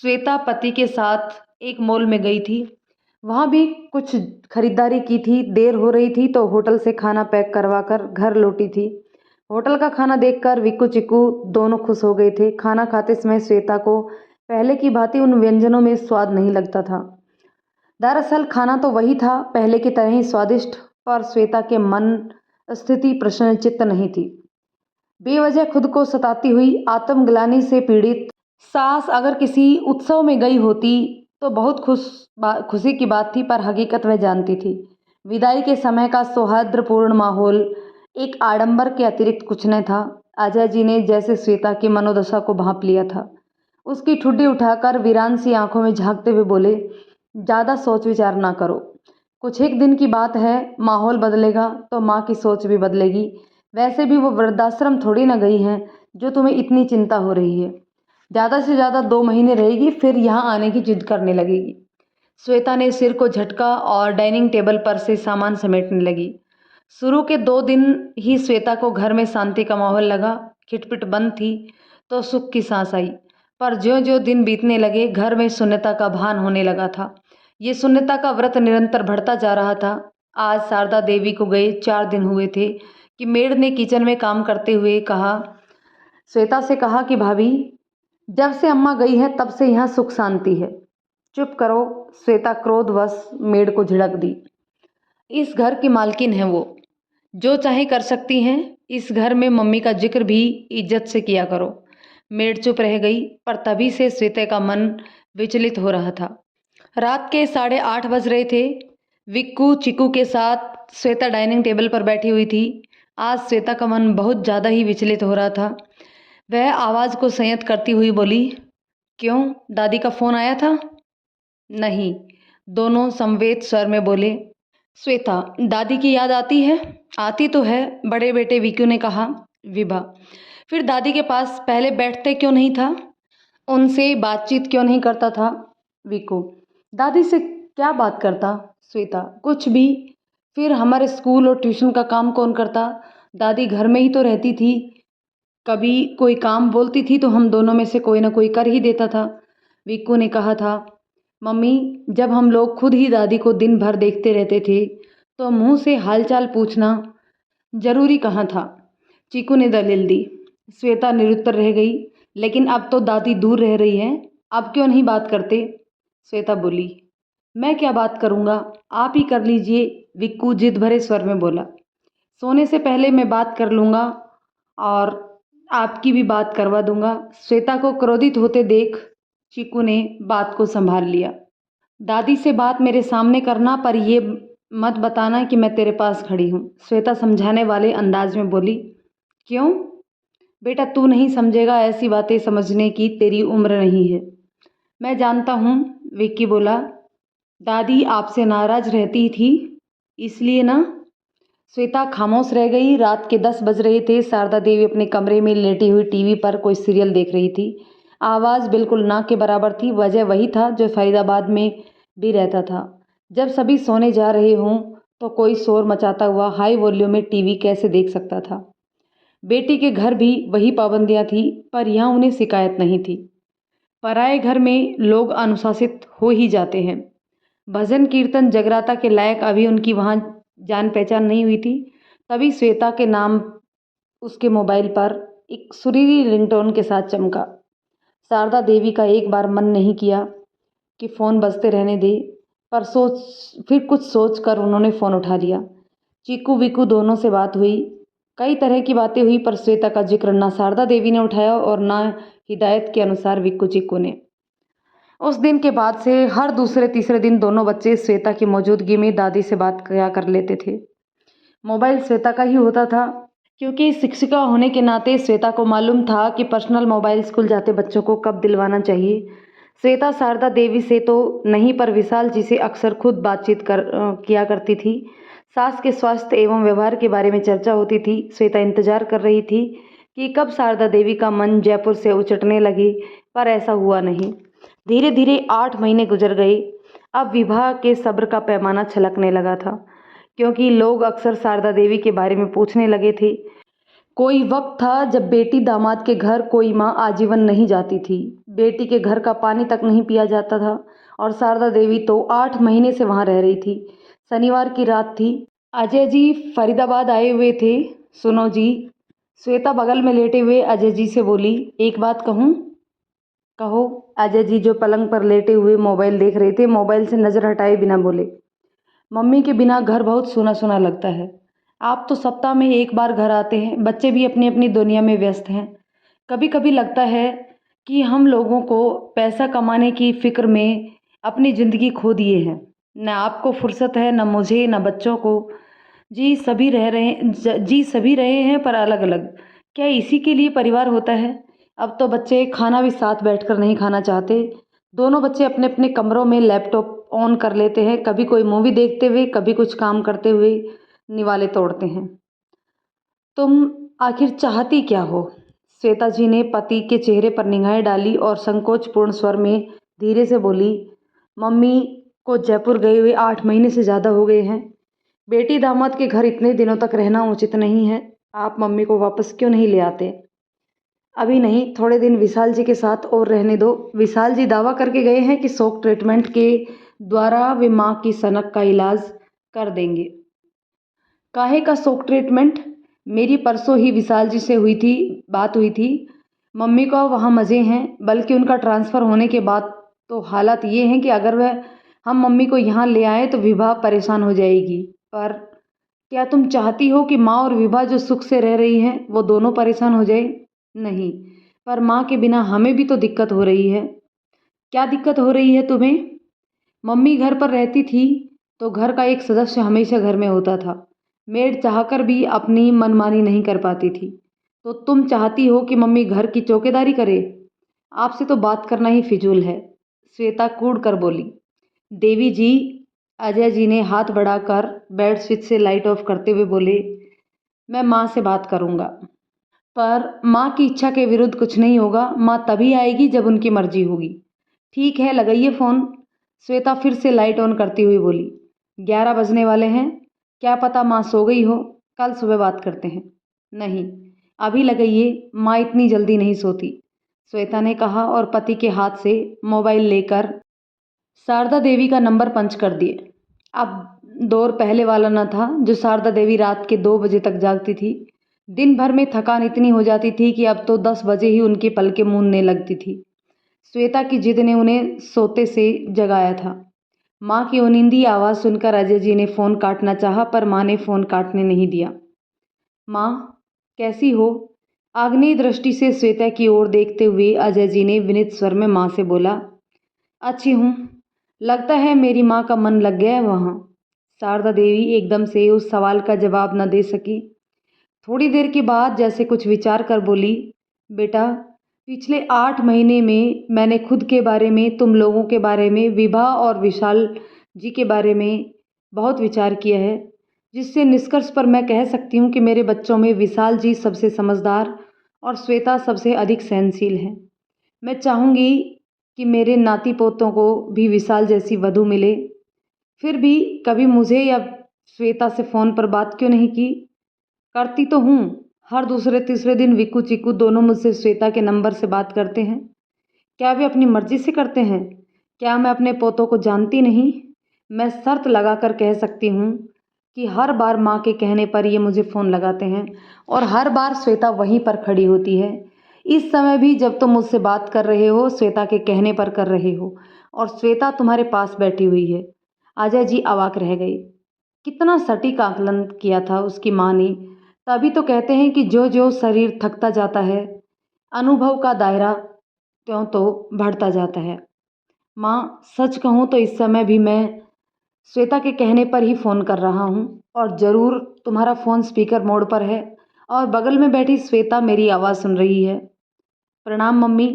श्वेता पति के साथ एक मॉल में गई थी। वहाँ भी कुछ खरीदारी की थी। देर हो रही थी तो होटल से खाना पैक करवाकर घर लौटी थी। होटल का खाना देखकर विक्कू चिक्कू दोनों खुश हो गए थे। खाना खाते समय श्वेता को पहले की भांति उन व्यंजनों में स्वाद नहीं लगता था। दरअसल खाना तो वही था, पहले की तरह ही स्वादिष्ट, पर श्वेता के मन स्थिति प्रसन्नचित्त नहीं थी। बेवजह खुद को सताती हुई आत्मग्लानि से पीड़ित सास अगर किसी उत्सव में गई होती तो बहुत खुशी की बात थी, पर हकीकत वह जानती थी। विदाई के समय का सौहार्दपूर्ण माहौल एक आडंबर के अतिरिक्त कुछ न था। अजय जी ने जैसे श्वेता की मनोदशा को भांप लिया था। उसकी ठुड्डी उठाकर वीरान सी आंखों में झांकते हुए बोले, ज़्यादा सोच विचार ना करो, कुछ एक दिन की बात है, माहौल बदलेगा तो माँ की सोच भी बदलेगी। वैसे भी वो वृद्धाश्रम थोड़ी ना गई हैं जो तुम्हें इतनी चिंता हो रही है। ज़्यादा से ज़्यादा 2 महीने रहेगी, फिर यहाँ आने की जिद करने लगेगी। श्वेता ने सिर को झटका और डाइनिंग टेबल पर से सामान समेटने लगी। शुरू के 2 दिन ही श्वेता को घर में शांति का माहौल लगा। खिटपिट बंद थी तो सुख की सांस आई, पर ज्यों-ज्यों दिन बीतने लगे घर में शून्यता का भान होने लगा था। ये शून्यता का व्रत निरंतर बढ़ता जा रहा था। आज शारदा देवी को गए 4 दिन हुए थे कि मेड ने किचन में काम करते हुए श्वेता से कहा कि भाभी, जब से अम्मा गई है तब से यहाँ सुख शांति है। चुप करो, श्वेता क्रोधवश मेड को झिड़क दी। इस घर की मालकिन है वो, जो चाहे कर सकती हैं। इस घर में मम्मी का जिक्र भी इज्जत से किया करो। मेड चुप रह गई, पर तभी से श्वेता का मन विचलित हो रहा था। रात के 8:30 बज रहे थे। विक्कू चिक्कू के साथ श्वेता डाइनिंग टेबल पर बैठी हुई थी। आज श्वेता का मन बहुत ज़्यादा ही विचलित हो रहा था। वह आवाज़ को संयत करती हुई बोली, क्यों, दादी का फ़ोन आया था? नहीं, दोनों समवेत स्वर में बोले। श्वेता, दादी की याद आती है? आती तो है, बड़े बेटे विक्कू ने कहा। विभा, फिर दादी के पास पहले बैठते क्यों नहीं था? उनसे बातचीत क्यों नहीं करता था? विक्कू, दादी से क्या बात करता? श्वेता, कुछ भी। फिर हमारे स्कूल और ट्यूशन का काम कौन करता? दादी घर में ही तो रहती थी। कभी कोई काम बोलती थी तो हम दोनों में से कोई ना कोई कर ही देता था। विक्कू ने कहा था, मम्मी, जब हम लोग खुद ही दादी को दिन भर देखते रहते थे तो मुंह से हालचाल पूछना जरूरी कहाँ था? चीकू ने दलील दी। श्वेता निरुत्तर रह गई। लेकिन अब तो दादी दूर रह रही है, अब क्यों नहीं बात करते? श्वेता बोली, मैं क्या बात करूँगा, आप ही कर लीजिए, विक्कू जिद भरे स्वर में बोला। सोने से पहले मैं बात कर लूँगा और आपकी भी बात करवा दूंगा। श्वेता को क्रोधित होते देख चीकू ने बात को संभाल लिया। दादी से बात मेरे सामने करना, पर ये मत बताना कि मैं तेरे पास खड़ी हूँ। श्वेता समझाने वाले अंदाज में बोली। क्यों बेटा, तू नहीं समझेगा, ऐसी बातें समझने की तेरी उम्र नहीं है। मैं जानता हूँ, विक्की बोला। दादी आपसे नाराज रहती थी इसलिए ना? श्वेता खामोश रह गई। रात के 10 बज रहे थे। शारदा देवी अपने कमरे में लेटी हुई टीवी पर कोई सीरियल देख रही थी। आवाज़ बिल्कुल ना के बराबर थी। वजह वही था जो फरीदाबाद में भी रहता था। जब सभी सोने जा रहे हों तो कोई शोर मचाता हुआ हाई वॉल्यूम में टीवी कैसे देख सकता था। बेटी के घर भी वही पाबंदियाँ थी, पर यहाँ उन्हें शिकायत नहीं थी। पराए घर में लोग अनुशासित हो ही जाते हैं। भजन कीर्तन जगराता के लायक अभी उनकी वहाँ जान पहचान नहीं हुई थी। तभी श्वेता के नाम उसके मोबाइल पर एक सुरीली रिंगटोन के साथ चमका। शारदा देवी का एक बार मन नहीं किया कि फ़ोन बजते रहने दे, पर फिर कुछ सोच कर उन्होंने फ़ोन उठा लिया। चीकू वीकू दोनों से बात हुई, कई तरह की बातें हुई, पर श्वेता का जिक्र ना शारदा देवी ने उठाया और ना हिदायत के अनुसार वीकू चीकू ने। उस दिन के बाद से हर दूसरे तीसरे दिन दोनों बच्चे श्वेता की मौजूदगी में दादी से बात किया कर लेते थे। मोबाइल श्वेता का ही होता था, क्योंकि शिक्षिका होने के नाते श्वेता को मालूम था कि पर्सनल मोबाइल स्कूल जाते बच्चों को कब दिलवाना चाहिए। श्वेता शारदा देवी से तो नहीं, पर विशाल जी से अक्सर खुद बातचीत किया करती थी। सास के स्वास्थ्य एवं व्यवहार के बारे में चर्चा होती थी। श्वेता इंतजार कर रही थी कि कब शारदा देवी का मन जयपुर से उचटने लगे, पर ऐसा हुआ नहीं। धीरे धीरे 8 महीने गुजर गए। अब विवाह के सब्र का पैमाना छलकने लगा था, क्योंकि लोग अक्सर शारदा देवी के बारे में पूछने लगे थे। कोई वक्त था जब बेटी दामाद के घर कोई माँ आजीवन नहीं जाती थी। बेटी के घर का पानी तक नहीं पिया जाता था, और शारदा देवी तो 8 महीने से वहाँ रह रही थी। शनिवार की रात थी। अजय जी फरीदाबाद आए हुए थे। सुनो जी, श्वेता बगल में लेटे हुए अजय जी से बोली, एक बात कहूँ? कहो। अजय जी जो पलंग पर लेटे हुए मोबाइल देख रहे थे, मोबाइल से नज़र हटाए बिना बोले, मम्मी के बिना घर बहुत सूना सूना लगता है। आप तो सप्ताह में एक बार घर आते हैं, बच्चे भी अपनी अपनी दुनिया में व्यस्त हैं। कभी कभी लगता है कि हम लोगों को पैसा कमाने की फिक्र में अपनी ज़िंदगी खो दिए हैं। न आपको फुर्सत है, न मुझे, न बच्चों को। जी सभी रहे हैं, पर अलग अलग। क्या इसी के लिए परिवार होता है? अब तो बच्चे खाना भी साथ बैठकर नहीं खाना चाहते। दोनों बच्चे अपने अपने कमरों में लैपटॉप ऑन कर लेते हैं, कभी कोई मूवी देखते हुए, कभी कुछ काम करते हुए निवाले तोड़ते हैं। तुम आखिर चाहती क्या हो? श्वेता जी ने पति के चेहरे पर निगाहें डाली और संकोचपूर्ण स्वर में धीरे से बोली, मम्मी को जयपुर गए हुए 8 महीने से ज़्यादा हो गए हैं। बेटी दामाद के घर इतने दिनों तक रहना उचित नहीं है। आप मम्मी को वापस क्यों नहीं ले आते? अभी नहीं, थोड़े दिन विशाल जी के साथ और रहने दो। विशाल जी दावा करके गए हैं कि शॉक ट्रीटमेंट के द्वारा वे माँ की सनक का इलाज कर देंगे। काहे का शॉक ट्रीटमेंट? मेरी परसों ही विशाल जी से बात हुई थी। मम्मी को वहाँ मज़े हैं, बल्कि उनका ट्रांसफ़र होने के बाद तो हालात ये हैं कि अगर हम मम्मी को यहाँ ले आए तो विभा परेशान हो जाएगी। पर क्या तुम चाहती हो कि माँ और विभा जो सुख से रह रही हैं वो दोनों परेशान हो जाए? नहीं, पर माँ के बिना हमें भी तो दिक्कत हो रही है। क्या दिक्कत हो रही है तुम्हें? मम्मी घर पर रहती थी तो घर का एक सदस्य हमेशा घर में होता था। मेड चाहकर भी अपनी मनमानी नहीं कर पाती थी। तो तुम चाहती हो कि मम्मी घर की चौकीदारी करे? आपसे तो बात करना ही फिजूल है। श्वेता कूड़ कर बोली। देवी जी, अजय जी ने हाथ बढ़ाकर बेड स्विच से लाइट ऑफ करते हुए बोले, मैं माँ से बात करूँगा। पर माँ की इच्छा के विरुद्ध कुछ नहीं होगा। माँ तभी आएगी जब उनकी मर्जी होगी। ठीक है, लगाइए फ़ोन। श्वेता फिर से लाइट ऑन करती हुई बोली, 11 बजने वाले हैं। क्या पता माँ सो गई हो, कल सुबह बात करते हैं। नहीं, अभी लगाइए, माँ इतनी जल्दी नहीं सोती, श्वेता ने कहा और पति के हाथ से मोबाइल लेकर शारदा देवी का नंबर पंच कर दिए। अब दौर पहले वाला न था, जो शारदा देवी रात के 2 बजे तक जागती थी। दिन भर में थकान इतनी हो जाती थी कि अब तो 10 बजे ही उनकी पलकें मूंदने लगती थी। श्वेता की जिद ने उन्हें सोते से जगाया था। माँ की उनिंदी आवाज़ सुनकर अजय जी ने फ़ोन काटना चाहा, पर माँ ने फ़ोन काटने नहीं दिया। माँ, कैसी हो? आग्नेय दृष्टि से श्वेता की ओर देखते हुए अजय जी ने विनीत स्वर में माँ से बोला, अच्छी हूँ। लगता है मेरी माँ का मन लग गया है वहाँ। शारदा देवी एकदम से उस सवाल का जवाब न दे सकी। थोड़ी देर के बाद जैसे कुछ विचार कर बोली, बेटा, पिछले 8 महीने में मैंने खुद के बारे में, तुम लोगों के बारे में, विभा और विशाल जी के बारे में बहुत विचार किया है, जिससे निष्कर्ष पर मैं कह सकती हूँ कि मेरे बच्चों में विशाल जी सबसे समझदार और श्वेता सबसे अधिक सहनशील है। मैं चाहूँगी कि मेरे नाती पोतों को भी विशाल जैसी वधू मिले। फिर भी कभी मुझे या श्वेता से फ़ोन पर बात क्यों नहीं की? करती तो हूँ। हर दूसरे तीसरे दिन विक्कू चिक्कू दोनों मुझसे श्वेता के नंबर से बात करते हैं। क्या वे अपनी मर्जी से करते हैं? क्या मैं अपने पोतों को जानती नहीं? मैं शर्त लगाकर कह सकती हूँ कि हर बार माँ के कहने पर ये मुझे फ़ोन लगाते हैं और हर बार श्वेता वहीं पर खड़ी होती है। इस समय भी जब तुम मुझसे बात कर रहे हो, श्वेता के कहने पर कर रहे हो और श्वेता तुम्हारे पास बैठी हुई है। अजय जी अवाक रह गए। कितना सटीक आकलन किया था उसकी माँ ने। तभी तो कहते हैं कि जो जो शरीर थकता जाता है, अनुभव का दायरा त्यों तो बढ़ता जाता है। माँ, सच कहूँ तो इस समय भी मैं श्वेता के कहने पर ही फ़ोन कर रहा हूँ और ज़रूर तुम्हारा फ़ोन स्पीकर मोड पर है और बगल में बैठी श्वेता मेरी आवाज़ सुन रही है। प्रणाम मम्मी।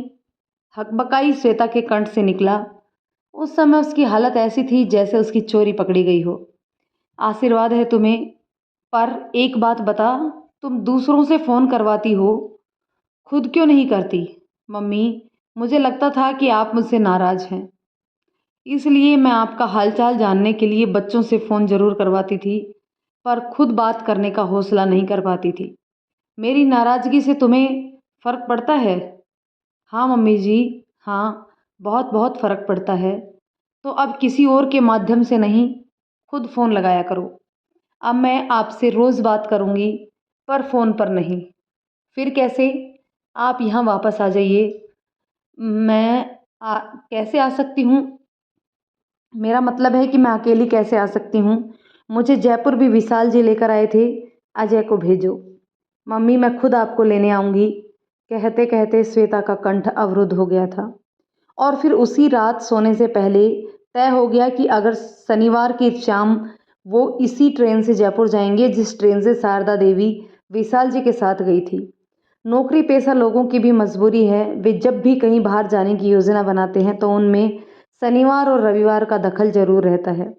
हकबकाई श्वेता के कंठ से निकला। उस समय उसकी हालत ऐसी थी जैसे उसकी चोरी पकड़ी गई हो। आशीर्वाद है तुम्हें, पर एक बात बता, तुम दूसरों से फ़ोन करवाती हो, खुद क्यों नहीं करती? मम्मी, मुझे लगता था कि आप मुझसे नाराज़ हैं, इसलिए मैं आपका हालचाल जानने के लिए बच्चों से फ़ोन ज़रूर करवाती थी, पर खुद बात करने का हौसला नहीं कर पाती थी। मेरी नाराज़गी से तुम्हें फ़र्क पड़ता है? हाँ मम्मी जी, हाँ, बहुत बहुत फ़र्क पड़ता है। तो अब किसी और के माध्यम से नहीं, खुद फ़ोन लगाया करो। अब मैं आपसे रोज़ बात करूँगी, पर फ़ोन पर नहीं। फिर कैसे? आप यहाँ वापस आ जाइए। मैं कैसे आ सकती हूँ? मेरा मतलब है कि मैं अकेली कैसे आ सकती हूँ? मुझे जयपुर भी विशाल जी लेकर आए थे। अजय को भेजो। मम्मी, मैं खुद आपको लेने आऊँगी। कहते कहते श्वेता का कंठ अवरुद्ध हो गया था और फिर उसी रात सोने से पहले तय हो गया कि अगर शनिवार की शाम वो इसी ट्रेन से जयपुर जाएंगे जिस ट्रेन से शारदा देवी विशाल जी के साथ गई थी। नौकरी पेशा लोगों की भी मजबूरी है, वे जब भी कहीं बाहर जाने की योजना बनाते हैं तो उनमें शनिवार और रविवार का दखल जरूर रहता है।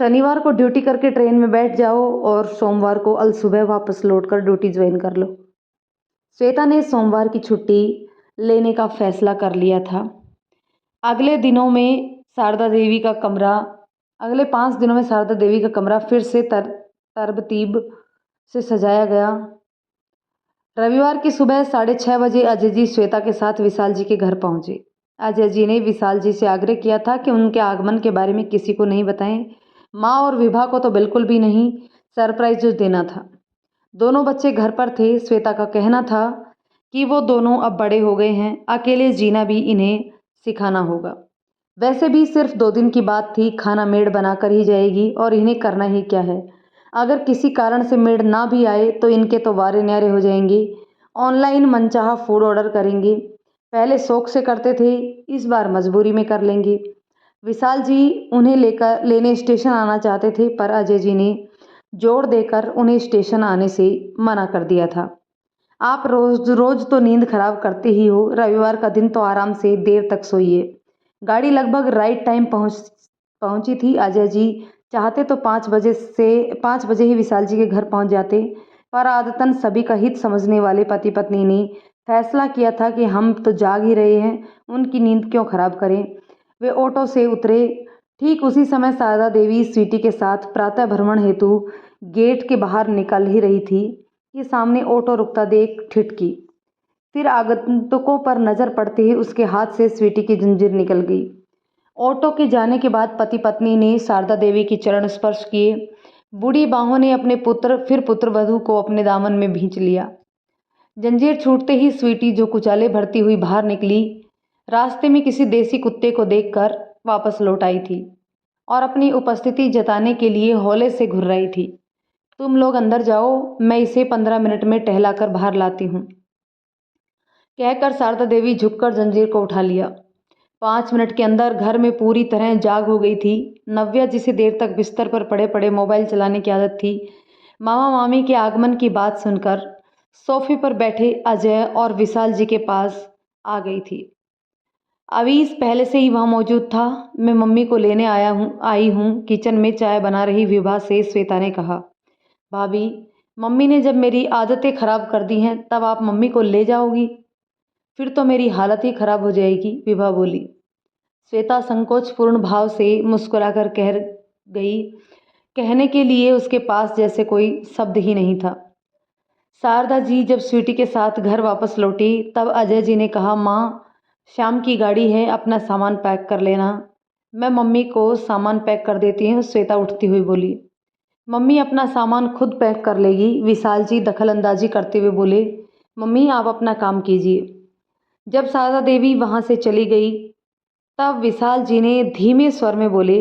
शनिवार को ड्यूटी करके ट्रेन में बैठ जाओ और सोमवार को अल सुबह वापस लौटकर ड्यूटी ज्वाइन कर लो। श्वेता ने सोमवार की छुट्टी लेने का फैसला कर लिया था। अगले दिनों में शारदा देवी का कमरा अगले 5 दिनों में शारदा देवी का कमरा फिर से तरबतीब से सजाया गया। रविवार की सुबह 6:30 बजे अजय जी श्वेता के साथ विशाल जी के घर पहुंचे। अजय जी ने विशाल जी से आग्रह किया था कि उनके आगमन के बारे में किसी को नहीं बताएं। माँ और विभा को तो बिल्कुल भी नहीं। सरप्राइज जो देना था। दोनों बच्चे घर पर थे। श्वेता का कहना था कि वो दोनों अब बड़े हो गए हैं, अकेले जीना भी इन्हें सिखाना होगा। वैसे भी सिर्फ 2 दिन की बात थी, खाना मेड बनाकर ही जाएगी और इन्हें करना ही क्या है। अगर किसी कारण से मेड ना भी आए तो इनके तो वारे न्यारे हो जाएंगे। ऑनलाइन मनचाहा फूड ऑर्डर करेंगे। पहले शौक से करते थे, इस बार मजबूरी में कर लेंगे। विशाल जी उन्हें लेने स्टेशन आना चाहते थे, पर अजय जी ने जोर देकर उन्हें स्टेशन आने से मना कर दिया था। आप रोज रोज तो नींद खराब करते ही हो, रविवार का दिन तो आराम से देर तक सोइए। गाड़ी लगभग राइट टाइम पहुंची थी। अजय जी चाहते तो 5 बजे ही विशाल जी के घर पहुंच जाते, पर आदतन सभी का हित समझने वाले पति पत्नी ने फैसला किया था कि हम तो जाग ही रहे हैं, उनकी नींद क्यों खराब करें। वे ऑटो से उतरे। ठीक उसी समय शारदा देवी स्वीटी के साथ प्रातः भ्रमण हेतु गेट के बाहर निकल ही रही थी कि सामने ऑटो रुकता देख ठिठकी। फिर आगंतुकों पर नजर पड़ते ही उसके हाथ से स्वीटी की जंजीर निकल गई। ऑटो के जाने के बाद पति पत्नी ने शारदा देवी की चरण स्पर्श किए। बूढ़ी बाहों ने अपने पुत्र वधू को अपने दामन में भींच लिया। जंजीर छूटते ही स्वीटी जो कुचाले भरती हुई बाहर निकली, रास्ते में किसी देसी कुत्ते को देखकर वापस लौट आई थी और अपनी उपस्थिति जताने के लिए हौले से घुर रही थी। तुम लोग अंदर जाओ, मैं इसे 15 मिनट में टहलाकर बाहर लाती हूँ, कहकर शारदा देवी झुककर जंजीर को उठा लिया। 5 मिनट के अंदर घर में पूरी तरह जाग हो गई थी। नव्या, जिसे देर तक बिस्तर पर पड़े पड़े मोबाइल चलाने की आदत थी, मामा मामी के आगमन की बात सुनकर सोफे पर बैठे अजय और विशाल जी के पास आ गई थी। अवीस पहले से ही वहाँ मौजूद था। मैं मम्मी को लेने आई हूँ। किचन में चाय बना रही विभा से श्वेता ने कहा। भाभी, मम्मी ने जब मेरी आदतें खराब कर दी हैं, तब आप मम्मी को ले जाओगी? फिर तो मेरी हालत ही खराब हो जाएगी, विभा बोली। श्वेता संकोचपूर्ण भाव से मुस्कुराकर कह गई। कहने के लिए उसके पास जैसे कोई शब्द ही नहीं था। शारदा जी जब स्वीटी के साथ घर वापस लौटी, तब अजय जी ने कहा, माँ, शाम की गाड़ी है, अपना सामान पैक कर लेना। मैं मम्मी को सामान पैक कर देती हूँ, श्वेता उठती हुई बोली। मम्मी अपना सामान खुद पैक कर लेगी, विशाल जी दखल अंदाजी करते हुए बोले। मम्मी आप अपना काम कीजिए। जब शारदा देवी वहाँ से चली गई तब विशाल जी ने धीमे स्वर में बोले,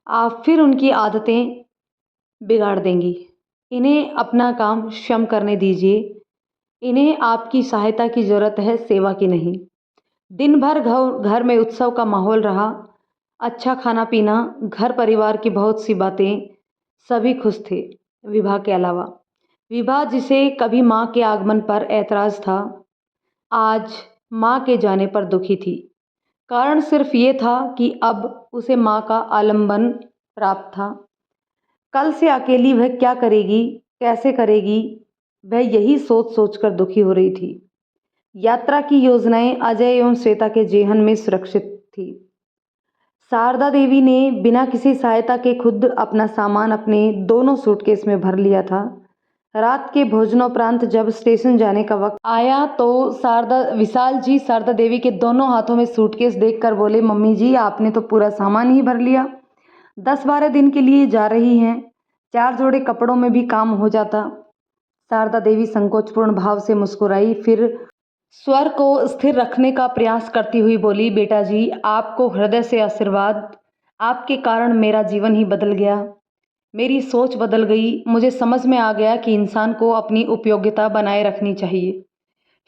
आप फिर उनकी आदतें बिगाड़ देंगी। इन्हें अपना काम स्वयं करने दीजिए। इन्हें आपकी सहायता की ज़रूरत है, सेवा की नहीं। दिन भर घर में उत्सव का माहौल रहा। अच्छा खाना पीना, घर परिवार की बहुत सी बातें, सभी खुश थे विभा के अलावा। विभा जिसे कभी माँ के आगमन पर ऐतराज़ था, आज माँ के जाने पर दुखी थी। कारण सिर्फ ये था कि अब उसे माँ का आलंबन प्राप्त था। कल से अकेली वह क्या करेगी, कैसे करेगी, वह यही सोच सोचकर दुखी हो रही थी। यात्रा की योजनाएं अजय एवं श्वेता के जेहन में सुरक्षित थी। शारदा देवी ने बिना किसी सहायता के खुद अपना सामान अपने दोनों सूटकेस में भर लिया था। रात के भोजनोपरांत जब स्टेशन जाने का वक्त आया तो विशाल जी शारदा देवी के दोनों हाथों में सूटकेस देखकर बोले, मम्मी जी आपने तो पूरा सामान ही भर लिया। 10-12 दिन के लिए जा रही हैं, 4 जोड़े कपड़ों में भी काम हो जाता। शारदा देवी संकोचपूर्ण भाव से मुस्कुराई, फिर स्वर को स्थिर रखने का प्रयास करती हुई बोली, बेटा जी आपको हृदय से आशीर्वाद। आपके कारण मेरा जीवन ही बदल गया, मेरी सोच बदल गई। मुझे समझ में आ गया कि इंसान को अपनी उपयोगिता बनाए रखनी चाहिए।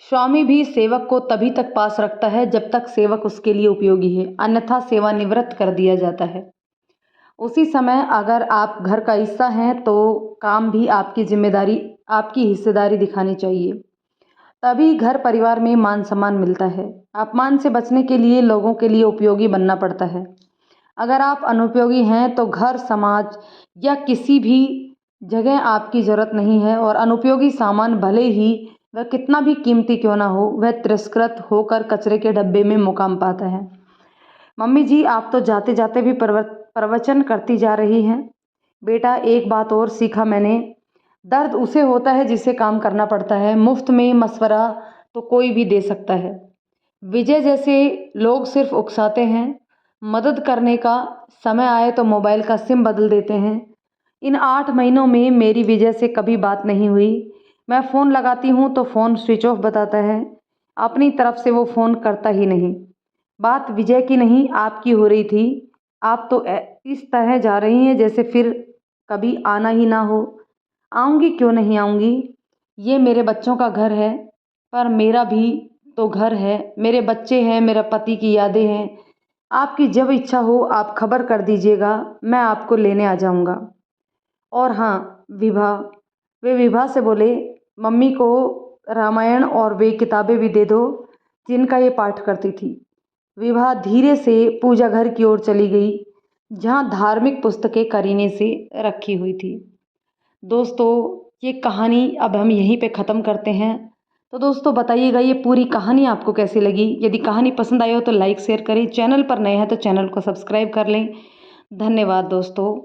स्वामी भी सेवक को तभी तक पास रखता है जब तक सेवक उसके लिए उपयोगी है, अन्यथा सेवानिवृत्त कर दिया जाता है। उसी समय अगर आप घर का हिस्सा हैं तो काम भी आपकी जिम्मेदारी, आपकी हिस्सेदारी दिखानी चाहिए। तभी घर परिवार में मान सम्मान मिलता है। अपमान से बचने के लिए लोगों के लिए उपयोगी बनना पड़ता है। अगर आप अनुपयोगी हैं तो घर, समाज या किसी भी जगह आपकी ज़रूरत नहीं है। और अनुपयोगी सामान भले ही वह कितना भी कीमती क्यों ना हो, वह तिरस्कृत होकर कचरे के डब्बे में मुकाम पाता है। मम्मी जी आप तो जाते जाते भी प्रवचन करती जा रही हैं। बेटा एक बात और सीखा मैंने, दर्द उसे होता है जिसे काम करना पड़ता है। मुफ्त में मशवरा तो कोई भी दे सकता है। विजय जैसे लोग सिर्फ उकसाते हैं, मदद करने का समय आए तो मोबाइल का सिम बदल देते हैं। इन 8 महीनों में मेरी विजय से कभी बात नहीं हुई। मैं फ़ोन लगाती हूँ तो फ़ोन स्विच ऑफ बताता है। अपनी तरफ से वो फ़ोन करता ही नहीं। बात विजय की नहीं आपकी हो रही थी। आप तो इस तरह जा रही हैं जैसे फिर कभी आना ही ना हो। आऊँगी क्यों नहीं आऊँगी, ये मेरे बच्चों का घर है, पर मेरा भी तो घर है, मेरे बच्चे हैं, मेरा पति की यादें हैं। आपकी जब इच्छा हो आप खबर कर दीजिएगा, मैं आपको लेने आ जाऊँगा। और हाँ वे विभा से बोले, मम्मी को रामायण और वे किताबें भी दे दो जिनका ये पाठ करती थी। विभा धीरे से पूजा घर की ओर चली गई जहाँ धार्मिक पुस्तकें करीने से रखी हुई थी। दोस्तों ये कहानी अब हम यहीं पे ख़त्म करते हैं। तो दोस्तों बताइएगा ये पूरी कहानी आपको कैसी लगी। यदि कहानी पसंद आई हो तो लाइक शेयर करें, चैनल पर नए हैं तो चैनल को सब्सक्राइब कर लें। धन्यवाद दोस्तों।